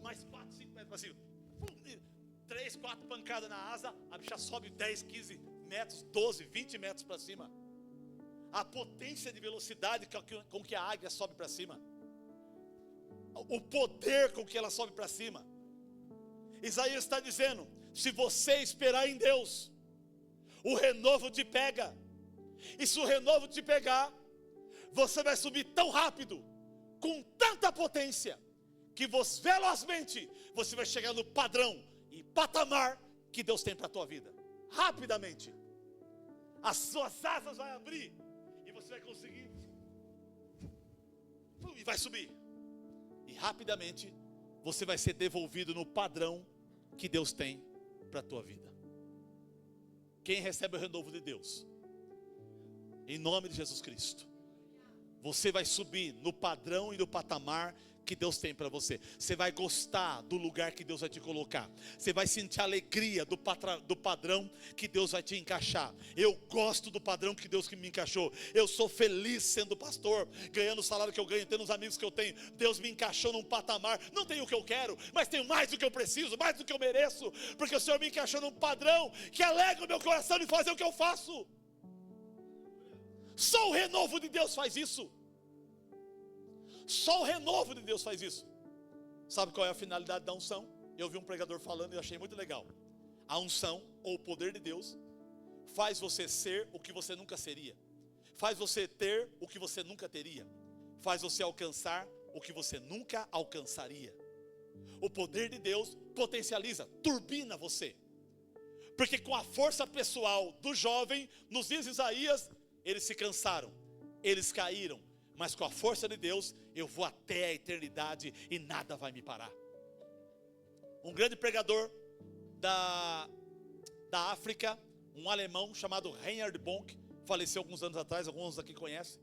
Mais 4, 5 metros para cima. 3, 4 pancadas na asa. A bicha sobe 10, 15 metros, 12, 20 metros para cima. A potência de velocidade com que a águia sobe para cima. O poder com que ela sobe para cima. Isaías está dizendo, se você esperar em Deus, o renovo te pega. E se o renovo te pegar, você vai subir tão rápido, com tanta potência, que velozmente você vai chegar no padrão e patamar que Deus tem para a tua vida. Rapidamente. As suas asas vão abrir e você vai conseguir e vai subir. E rapidamente você vai ser devolvido no padrão que Deus tem para a tua vida. Quem recebe o renovo de Deus, em nome de Jesus Cristo, você vai subir no padrão e no patamar que Deus tem para você. Você vai gostar do lugar que Deus vai te colocar. Você vai sentir a alegria do padrão que Deus vai te encaixar. Eu gosto do padrão que Deus me encaixou. Eu sou feliz sendo pastor, ganhando o salário que eu ganho, tendo os amigos que eu tenho. Deus me encaixou num patamar. Não tenho o que eu quero, mas tenho mais do que eu preciso, mais do que eu mereço, porque o Senhor me encaixou num padrão que alegra o meu coração de fazer o que eu faço. Só o renovo de Deus faz isso. Só o renovo de Deus faz isso. Sabe qual é a finalidade da unção? Eu vi um pregador falando e achei muito legal. A unção, ou o poder de Deus, faz você ser o que você nunca seria. Faz você ter o que você nunca teria. Faz você alcançar o que você nunca alcançaria. O poder de Deus potencializa, turbina você. Porque com a força pessoal do jovem, nos dias de Isaías, eles se cansaram, eles caíram. Mas com a força de Deus, eu vou até a eternidade e nada vai me parar. Um grande pregador da África, um alemão chamado Reinhard Bonk, faleceu alguns anos atrás, alguns aqui conhecem.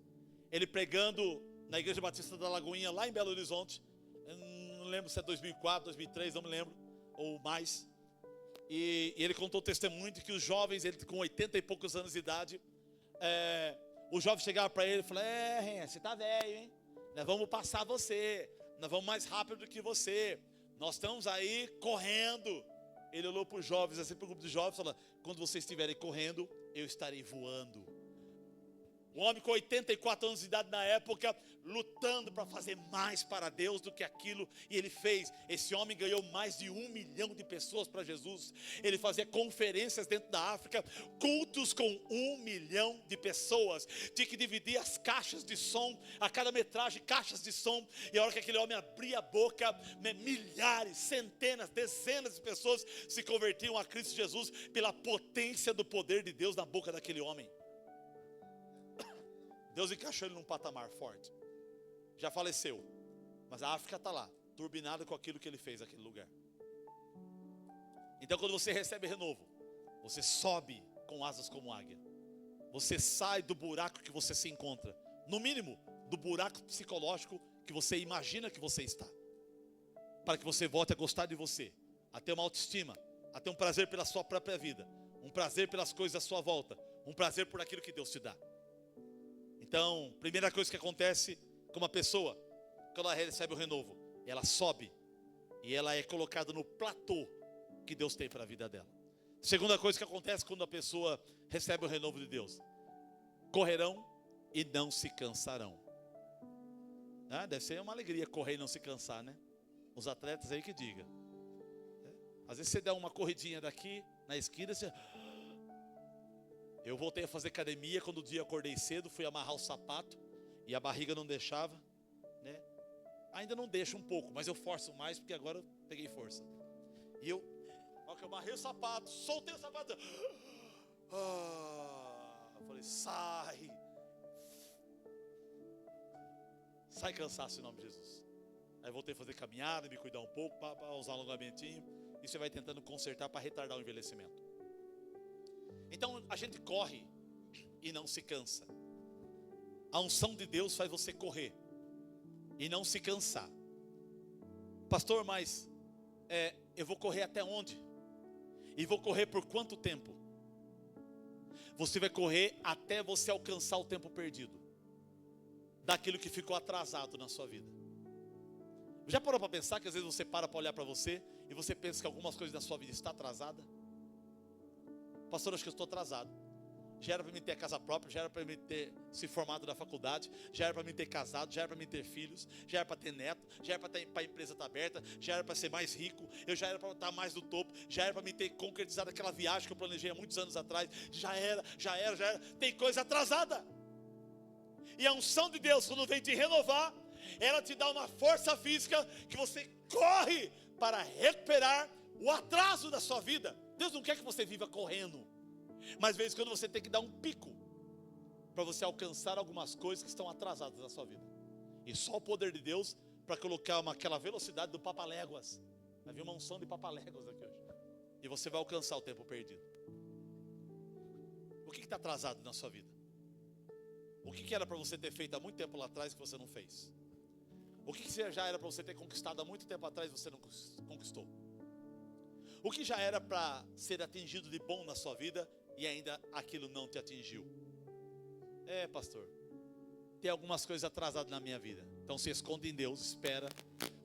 Ele pregando na Igreja Batista da Lagoinha, lá em Belo Horizonte. Eu não lembro se é 2004, 2003, não me lembro, ou mais. E ele contou o testemunho de que os jovens, ele com 80 e poucos anos de idade, o jovem chegava para ele e falava, Reinhard, você está velho, hein? Nós vamos passar você. nós vamos mais rápido do que você. Nós estamos aí correndo. Ele olhou para os jovens, assim para o grupo de jovens, falando: quando vocês estiverem correndo, eu estarei voando. Um homem com 84 anos de idade na época, lutando para fazer mais para Deus do que aquilo, e ele fez. Esse homem ganhou mais de 1 milhão de pessoas para Jesus. Ele fazia conferências dentro da África, cultos com 1 milhão de pessoas. Tinha que dividir as caixas de som, a cada metragem, caixas de som. E a hora que aquele homem abria a boca, milhares, centenas, dezenas de pessoas se convertiam a Cristo Jesus pela potência do poder de Deus na boca daquele homem. Deus encaixou ele num patamar forte. Já faleceu, mas a África está lá, turbinada com aquilo que ele fez naquele lugar. Então quando você recebe renovo, você sobe com asas como águia. Você sai do buraco que você se encontra, no mínimo do buraco psicológico que você imagina que você está, para que você volte a gostar de você, a ter uma autoestima, a ter um prazer pela sua própria vida, um prazer pelas coisas à sua volta, um prazer por aquilo que Deus te dá. Então, primeira coisa que acontece com uma pessoa, quando ela recebe o renovo, ela sobe e ela é colocada no platô que Deus tem para a vida dela. Segunda coisa que acontece quando a pessoa recebe o renovo de Deus: correrão e não se cansarão. Deve ser uma alegria correr e não se cansar, né? Os atletas aí que diga. Às vezes você dá uma corridinha daqui na esquina, você... Eu voltei a fazer academia quando o dia acordei cedo, fui amarrar o sapato e a barriga não deixava, né? Ainda não deixa um pouco, mas eu forço mais porque agora eu peguei força. E eu amarrei o sapato, soltei o sapato. Eu falei: sai cansaço em nome de Jesus. Aí voltei a fazer caminhada, me cuidar um pouco, para usar um alongamentinho. E você vai tentando consertar para retardar o envelhecimento. Então a gente corre e não se cansa. A unção de Deus faz você correr e não se cansar. Pastor, mas eu vou correr até onde? E vou correr por quanto tempo? Você vai correr até você alcançar o tempo perdido, daquilo que ficou atrasado na sua vida. Já parou para pensar que às vezes você para olhar para você e você pensa que algumas coisas da sua vida estão atrasadas? Pastor, acho que eu estou atrasado. Já era para mim ter casa própria, já era para mim ter se formado na faculdade, já era para mim ter casado, já era para mim ter filhos, já era para ter neto, já era para a empresa estar aberta, já era para ser mais rico, eu já era para estar mais no topo, já era para mim ter concretizado aquela viagem que eu planejei há muitos anos atrás, já era. Tem coisa atrasada. E a unção de Deus, quando vem te renovar, ela te dá uma força física que você corre para recuperar o atraso da sua vida. Deus não quer que você viva correndo, mas às vezes quando você tem que dar um pico para você alcançar algumas coisas que estão atrasadas na sua vida. E só o poder de Deus para colocar aquela velocidade do papaléguas. Vai vir uma unção de papaléguas aqui hoje. E você vai alcançar o tempo perdido. O que está atrasado na sua vida? O que era para você ter feito há muito tempo lá atrás que você não fez? O que já era para você ter conquistado há muito tempo atrás e você não conquistou? O que já era para ser atingido de bom na sua vida e ainda aquilo não te atingiu? Pastor, tem algumas coisas atrasadas na minha vida. Então se esconde em Deus, espera,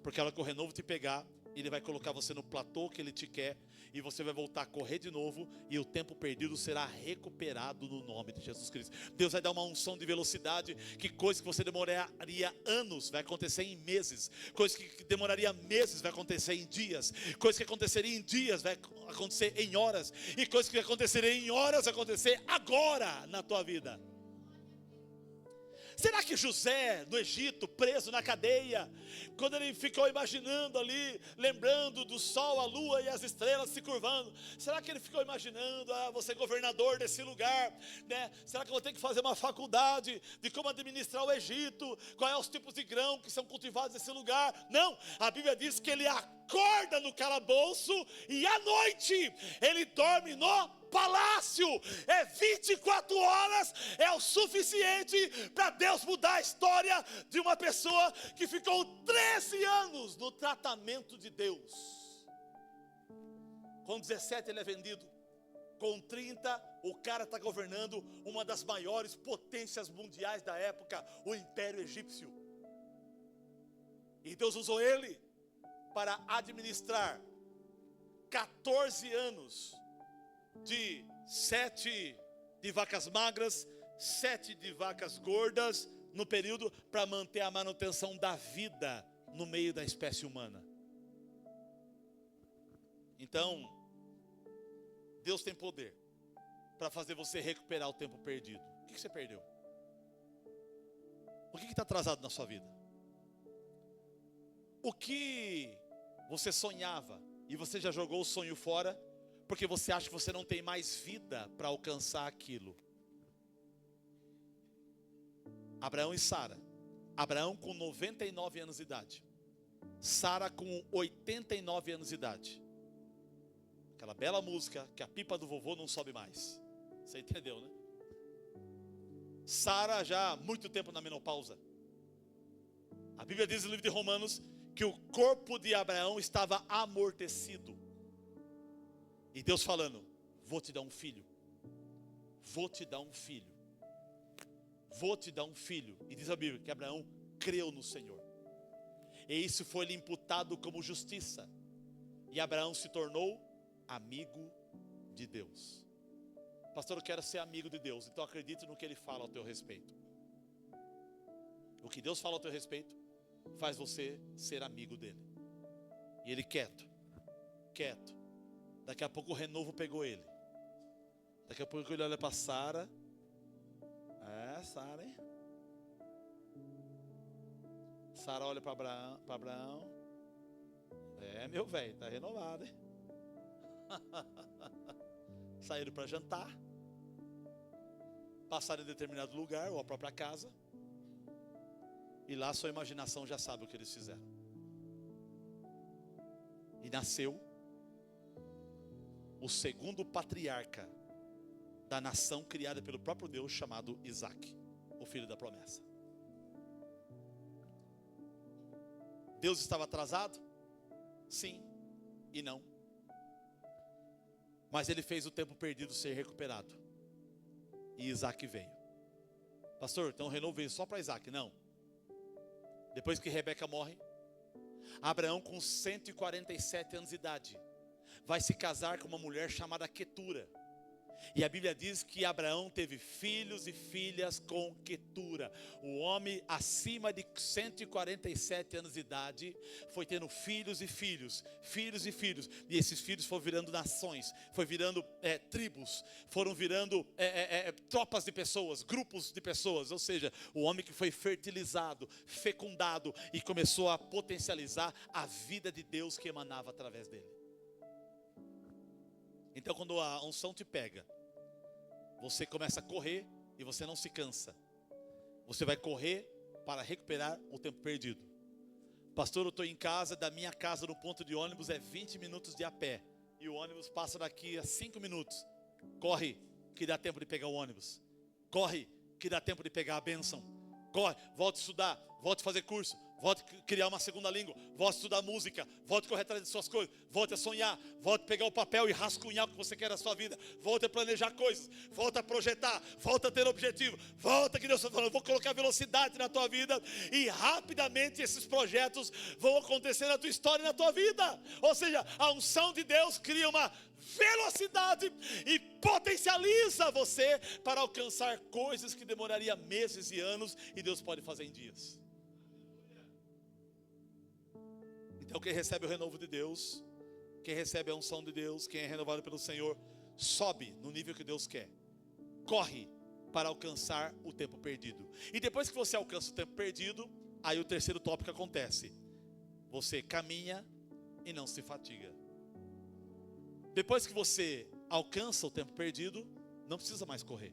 porque a hora que o renovo te pegar, Ele vai colocar você no platô que Ele te quer, e você vai voltar a correr de novo, e o tempo perdido será recuperado no nome de Jesus Cristo. Deus vai dar uma unção de velocidade, que coisa que você demoraria anos, vai acontecer em meses. Coisa que demoraria meses, vai acontecer em dias. Coisa que aconteceria em dias, vai acontecer em horas. E coisa que aconteceria em horas, vai acontecer agora na tua vida. Será que José, no Egito, preso na cadeia, quando ele ficou imaginando ali, lembrando do sol, a lua e as estrelas se curvando, será que ele ficou imaginando, vou ser governador desse lugar, né? Será que eu vou ter que fazer uma faculdade de como administrar o Egito, quais são os tipos de grão que são cultivados nesse lugar? Não, a Bíblia diz que ele acorda no calabouço e à noite ele dorme no palácio. 24 horas é o suficiente para Deus mudar a história de uma pessoa que ficou 13 anos no tratamento de Deus. Com 17 ele é vendido, com 30 o cara está governando uma das maiores potências mundiais da época, o Império Egípcio. E Deus usou ele para administrar 14 anos de 7 de vacas magras, 7 de vacas gordas, no período para manter a manutenção da vida no meio da espécie humana. Então, Deus tem poder para fazer você recuperar o tempo perdido. O que você perdeu? O que está atrasado na sua vida? O que você sonhava e você já jogou o sonho fora porque você acha que você não tem mais vida para alcançar aquilo? Abraão e Sara. Abraão com 99 anos de idade. Sara com 89 anos de idade. Aquela bela música que a pipa do vovô não sobe mais. Você entendeu, né? Sara já há muito tempo na menopausa. A Bíblia diz no livro de Romanos que o corpo de Abraão estava amortecido. E Deus falando: vou te dar um filho. Vou te dar um filho. Vou te dar um filho. E diz a Bíblia que Abraão creu no Senhor. E isso foi lhe imputado como justiça. E Abraão se tornou amigo de Deus. Pastor, eu quero ser amigo de Deus. Então acredite no que Ele fala ao teu respeito. O que Deus fala ao teu respeito faz você ser amigo dele. E ele quieto. Daqui a pouco o renovo pegou ele. Daqui a pouco ele olha para Sara. Sara, hein? Sara olha para Abraão. Meu velho, tá renovado, hein? Saíram para jantar. Passaram em determinado lugar, ou a própria casa. E lá sua imaginação já sabe o que eles fizeram. E nasceu o segundo patriarca da nação criada pelo próprio Deus, chamado Isaac, o filho da promessa. Deus estava atrasado? Sim e não. Mas ele fez o tempo perdido ser recuperado. E Isaac veio. Pastor, então o renovo veio só para Isaac? Não. Depois que Rebeca morre, Abraão com 147 anos de idade vai se casar com uma mulher chamada Quetura. E a Bíblia diz que Abraão teve filhos e filhas com Quetura. O homem acima de 147 anos de idade foi tendo filhos e filhos. E esses filhos foram virando nações, foi virando tribos, foram virando tropas de pessoas, grupos de pessoas. Ou seja, o homem que foi fertilizado, fecundado e começou a potencializar a vida de Deus que emanava através dele. Então quando a unção te pega, você começa a correr e você não se cansa. Você vai correr para recuperar o tempo perdido. Pastor, eu estou em casa, da minha casa no ponto de ônibus é 20 minutos de a pé. E o ônibus passa daqui a 5 minutos. Corre, que dá tempo de pegar o ônibus. Corre, que dá tempo de pegar a bênção. Corre, volte a estudar, volte a fazer curso. Volte a criar uma segunda língua. Volte a estudar música. Volte a correr atrás de suas coisas. Volte a sonhar. Volte a pegar o papel e rascunhar o que você quer na sua vida. Volte a planejar coisas. Volte a projetar. Volte a ter objetivo. Volte, que Deus está falando. Eu vou colocar velocidade na tua vida. E rapidamente esses projetos vão acontecer na tua história e na tua vida. Ou seja, a unção de Deus cria uma velocidade e potencializa você para alcançar coisas que demoraria meses e anos. E Deus pode fazer em dias. Então quem recebe o renovo de Deus, quem recebe a unção de Deus, quem é renovado pelo Senhor, sobe no nível que Deus quer. Corre para alcançar o tempo perdido. E depois que você alcança o tempo perdido, aí o terceiro tópico acontece. Você caminha e não se fatiga. Depois que você alcança o tempo perdido, não precisa mais correr.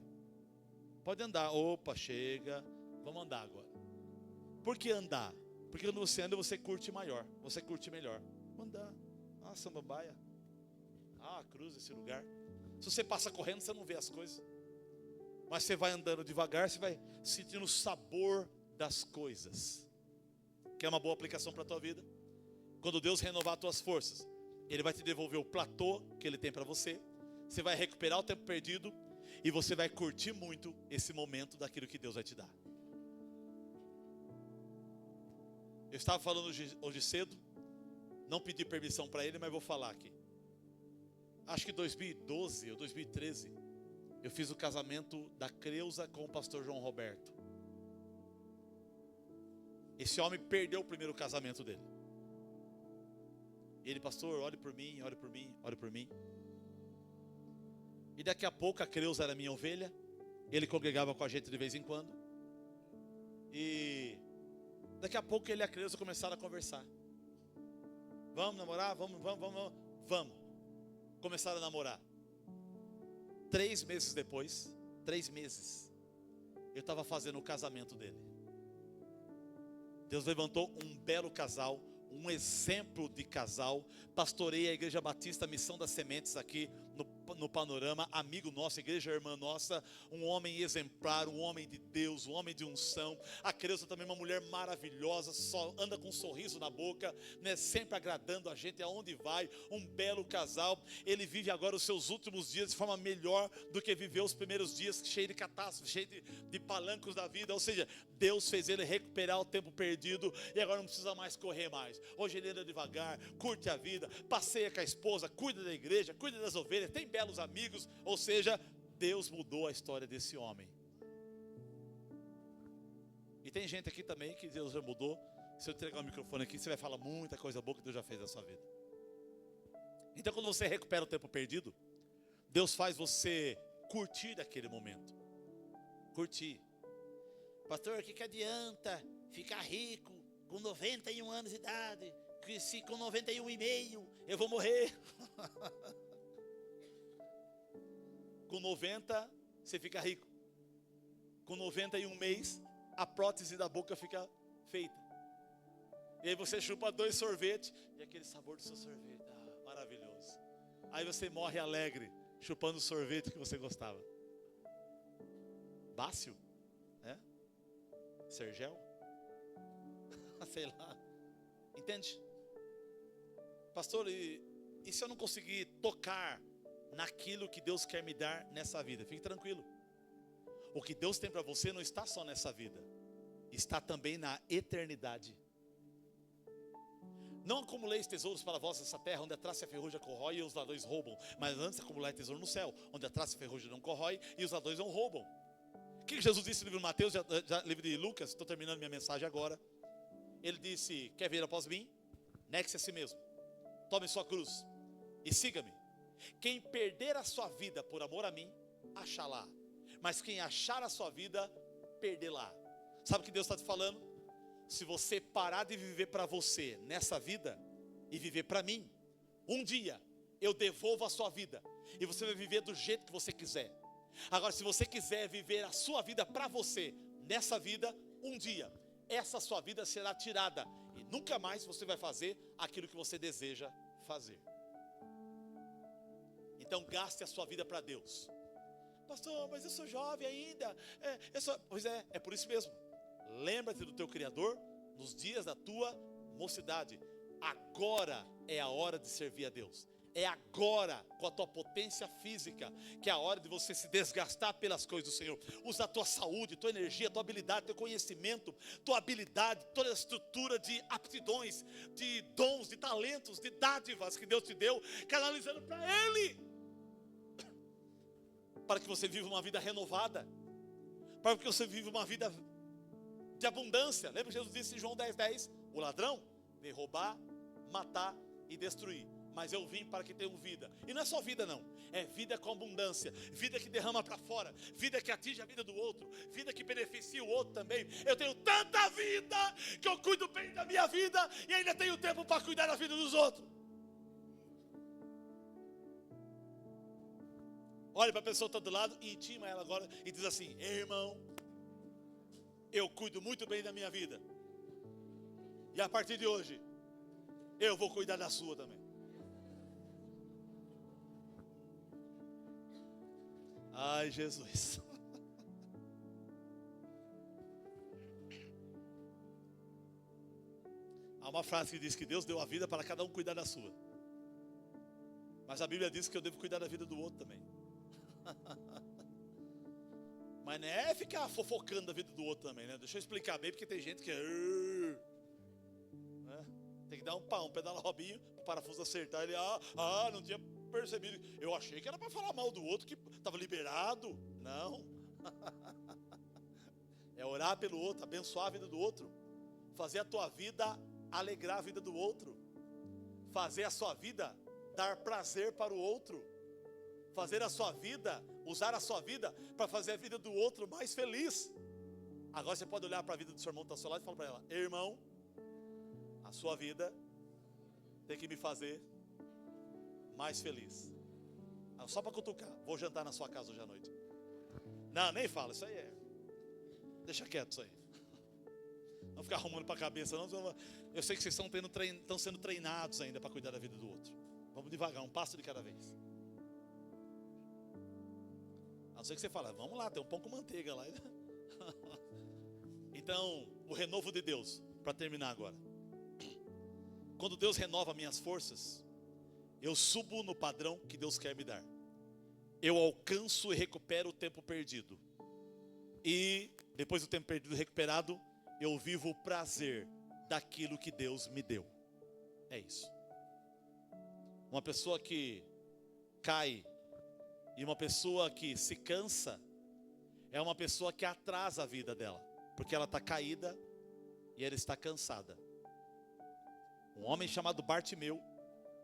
Pode andar. Opa, chega. Vamos andar agora. Por que andar? Porque quando você anda, você curte maior. Você curte melhor. Andar. Samambaia. Cruza esse lugar. Se você passa correndo, você não vê as coisas. Mas você vai andando devagar, você vai sentindo o sabor das coisas. Que é uma boa aplicação para a tua vida. Quando Deus renovar as tuas forças, Ele vai te devolver o platô que Ele tem para você. Você vai recuperar o tempo perdido. E você vai curtir muito esse momento daquilo que Deus vai te dar. Eu estava falando hoje cedo, não pedi permissão para ele, mas vou falar aqui. Acho que 2012 ou 2013, eu fiz o casamento da Creuza com o pastor João Roberto. Esse homem perdeu o primeiro casamento dele. Ele, pastor, ore por mim, ore por mim, ore por mim. E daqui a pouco a Creuza era minha ovelha. Ele congregava com a gente de vez em quando. E daqui a pouco ele e a Creuza começaram a conversar. Vamos namorar? Vamos. Começaram a namorar. 3 meses depois, 3 meses, eu estava fazendo o casamento dele. Deus levantou um belo casal, um exemplo de casal. Pastorei a Igreja Batista Missão das Sementes aqui no Panorama, amigo nosso, igreja irmã nossa, um homem exemplar, um homem de Deus, um homem de unção. A Creuza também uma mulher maravilhosa, só anda com um sorriso na boca, né, sempre agradando a gente aonde vai, um belo casal. Ele vive agora os seus últimos dias de forma melhor do que viveu os primeiros dias, cheio de catástrofe, cheio de palancos da vida. Ou seja, Deus fez ele recuperar o tempo perdido e agora não precisa mais correr mais. Hoje ele anda devagar, curte a vida, passeia com a esposa, cuida da igreja, cuida das ovelhas, tem belos amigos. Ou seja, Deus mudou a história desse homem. E tem gente aqui também que Deus já mudou. Se eu entregar o microfone aqui, você vai falar muita coisa boa que Deus já fez na sua vida. Então quando você recupera o tempo perdido, Deus faz você curtir daquele momento. Curtir. Pastor, o que adianta ficar rico com 91 anos de idade, que se com 91,5 eu vou morrer? Com 90 você fica rico. Com 91 mês a prótese da boca fica feita. E aí você chupa 2 sorvetes e aquele sabor do seu sorvete, maravilhoso. Aí você morre alegre, chupando o sorvete que você gostava. Bácio, né? Sergel, sei lá. Entende? Pastor, e se eu não conseguir tocar naquilo que Deus quer me dar nessa vida? Fique tranquilo. O que Deus tem para você não está só nessa vida, está também na eternidade. Não acumuleis tesouros para vós nessa terra, onde a traça e a ferrugem corrói e os ladrões roubam. Mas antes acumular tesouro no céu, onde a traça e a ferrugem não corrói e os ladrões não roubam. O que Jesus disse no livro de Mateus, livro de Lucas? Estou terminando minha mensagem agora. Ele disse: quer vir após mim? Negue-se a si mesmo, tome sua cruz e siga-me. Quem perder a sua vida por amor a mim, achá-la. Mas quem achar a sua vida, perdê-la. Sabe o que Deus está te falando? Se você parar de viver para você nessa vida e viver para mim, um dia eu devolvo a sua vida e você vai viver do jeito que você quiser. Agora, se você quiser viver a sua vida para você nessa vida, um dia essa sua vida será tirada e nunca mais você vai fazer aquilo que você deseja fazer. Então gaste a sua vida para Deus. Pastor, mas eu sou jovem ainda. Pois é por isso mesmo. Lembra-te do teu Criador nos dias da tua mocidade. Agora é a hora de servir a Deus. É agora, com a tua potência física, que é a hora de você se desgastar pelas coisas do Senhor. Usa a tua saúde, tua energia, tua habilidade, teu conhecimento, tua habilidade, toda a estrutura de aptidões, de dons, de talentos, de dádivas que Deus te deu, canalizando para Ele, para que você viva uma vida renovada, para que você viva uma vida de abundância. Lembra que Jesus disse em João 10:10, o ladrão veio roubar, matar e destruir, mas eu vim para que tenham vida. E não é só vida não, é vida com abundância, vida que derrama para fora, vida que atinge a vida do outro, vida que beneficia o outro também. Eu tenho tanta vida que eu cuido bem da minha vida e ainda tenho tempo para cuidar da vida dos outros. Olha para a pessoa que está do lado e intima ela agora e diz assim: irmão, eu cuido muito bem da minha vida, e a partir de hoje eu vou cuidar da sua também. Ai, Jesus. Há uma frase que diz que Deus deu a vida para cada um cuidar da sua, mas a Bíblia diz que eu devo cuidar da vida do outro também. Mas não é ficar fofocando da vida do outro também, né? Deixa eu explicar bem, porque tem gente que que dar um pedala Robinho, o parafuso acertar. Ele, não tinha percebido. Eu achei que era para falar mal do outro, que estava liberado. Não. É orar pelo outro, abençoar a vida do outro. Fazer a tua vida alegrar a vida do outro. Fazer a sua vida dar prazer para o outro. Fazer a sua vida, usar a sua vida para fazer a vida do outro mais feliz. Agora você pode olhar para a vida do seu irmão que está ao seu lado e falar para ela: irmão, a sua vida tem que me fazer mais feliz. Só para cutucar. Vou jantar na sua casa hoje à noite. Não, nem fala, isso aí deixa quieto isso aí. Não ficar arrumando para a cabeça não. Eu sei que vocês estão sendo treinados ainda para cuidar da vida do outro. Vamos devagar, um passo de cada vez. A não ser que você fala: vamos lá, tem um pão com manteiga lá. Então, o renovo de Deus, para terminar agora. Quando Deus renova minhas forças, eu subo no padrão que Deus quer me dar. Eu alcanço e recupero o tempo perdido. E depois do tempo perdido recuperado, eu vivo o prazer daquilo que Deus me deu. É isso. Uma pessoa que cai e uma pessoa que se cansa é uma pessoa que atrasa a vida dela, porque ela está caída e ela está cansada. Um homem chamado Bartimeu,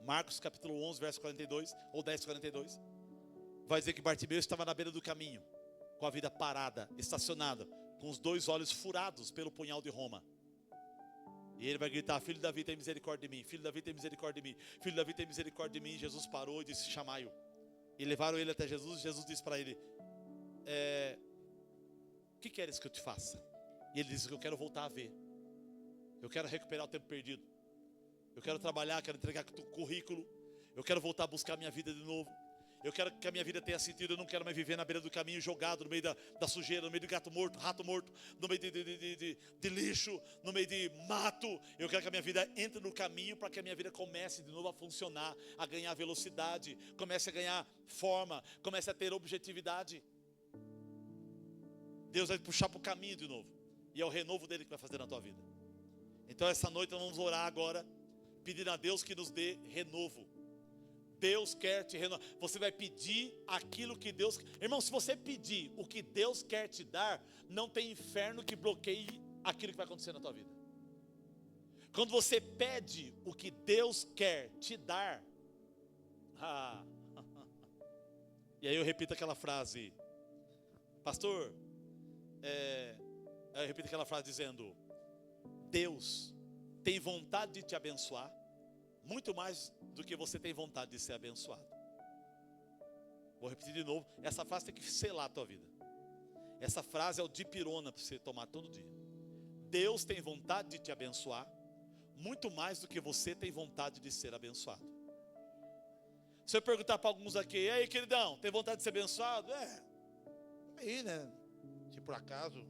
Marcos capítulo 11, verso 42, ou 10, 42, vai dizer que Bartimeu estava na beira do caminho, com a vida parada, estacionada, com os 2 olhos furados pelo punhal de Roma. E ele vai gritar: filho de Davi, tem misericórdia de mim, filho de Davi, tem misericórdia de mim, filho de Davi, tem misericórdia de mim. Jesus parou e disse: chamai-o. E levaram ele até Jesus. Jesus disse para ele: o que queres que eu te faça? E ele disse: eu quero voltar a ver, eu quero recuperar o tempo perdido, eu quero trabalhar, quero entregar currículo, eu quero voltar a buscar a minha vida de novo. Eu quero que a minha vida tenha sentido. Eu não quero mais viver na beira do caminho, jogado no meio da sujeira, no meio de gato morto, rato morto, no meio de lixo, no meio de mato. Eu quero que a minha vida entre no caminho, para que a minha vida comece de novo a funcionar, a ganhar velocidade, comece a ganhar forma, comece a ter objetividade. Deus vai te puxar para o caminho de novo, e é o renovo dele que vai fazer na tua vida. Então essa noite nós vamos orar agora, pedindo a Deus que nos dê renovo. Deus quer te renovar. Você vai pedir aquilo que Deus... Irmão, se você pedir o que Deus quer te dar, não tem inferno que bloqueie aquilo que vai acontecer na tua vida. Quando você pede o que Deus quer te dar, e aí eu repito aquela frase, pastor, eu repito aquela frase dizendo: Deus tem vontade de te abençoar muito mais do que você tem vontade de ser abençoado. Vou repetir de novo. Essa frase tem que selar a tua vida. Essa frase é o dipirona para você tomar todo dia. Deus tem vontade de te abençoar muito mais do que você tem vontade de ser abençoado. Se eu perguntar para alguns aqui: e aí, queridão, tem vontade de ser abençoado? Aí, né? Se por acaso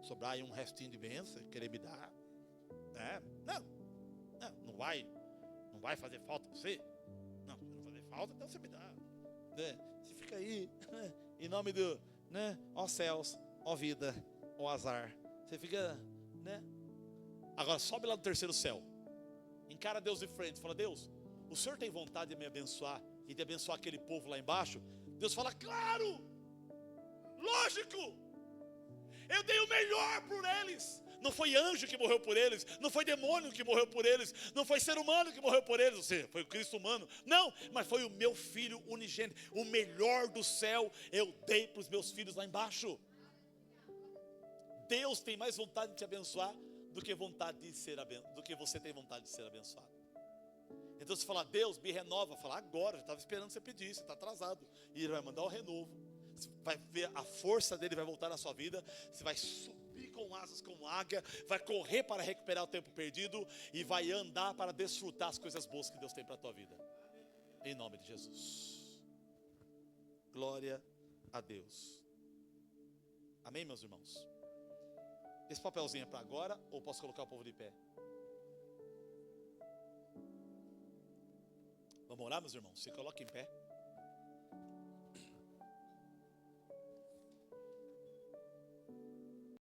sobrar aí um restinho de bênção, querer me dar, não vai fazer falta para você? Não, se não fazer falta, então você me dá. Você fica aí, em nome do, ó céus, ó vida, ó azar. Você fica, Agora sobe lá do 3º céu, encara Deus de frente, fala: Deus, o Senhor tem vontade de me abençoar e de abençoar aquele povo lá embaixo? Deus fala: claro, lógico, eu dei o melhor por eles. Não foi anjo que morreu por eles, não foi demônio que morreu por eles, não foi ser humano que morreu por eles, ou seja, foi o Cristo humano, não, mas foi o meu filho unigênito. O melhor do céu eu dei para os meus filhos lá embaixo. Deus tem mais vontade de te abençoar do que você tem vontade de ser abençoado. Então você fala: Deus, me renova. Fala: agora, eu estava esperando você pedir, você está atrasado. E Ele vai mandar o renovo. Você vai ver a força dele vai voltar na sua vida. Você vai subir com asas como águia, vai correr para recuperar o tempo perdido e vai andar para desfrutar as coisas boas que Deus tem para a tua vida. Em nome de Jesus. Glória a Deus. Amém, meus irmãos? Esse papelzinho é para agora ou posso colocar o povo de pé? Vamos orar, meus irmãos? Se coloque em pé.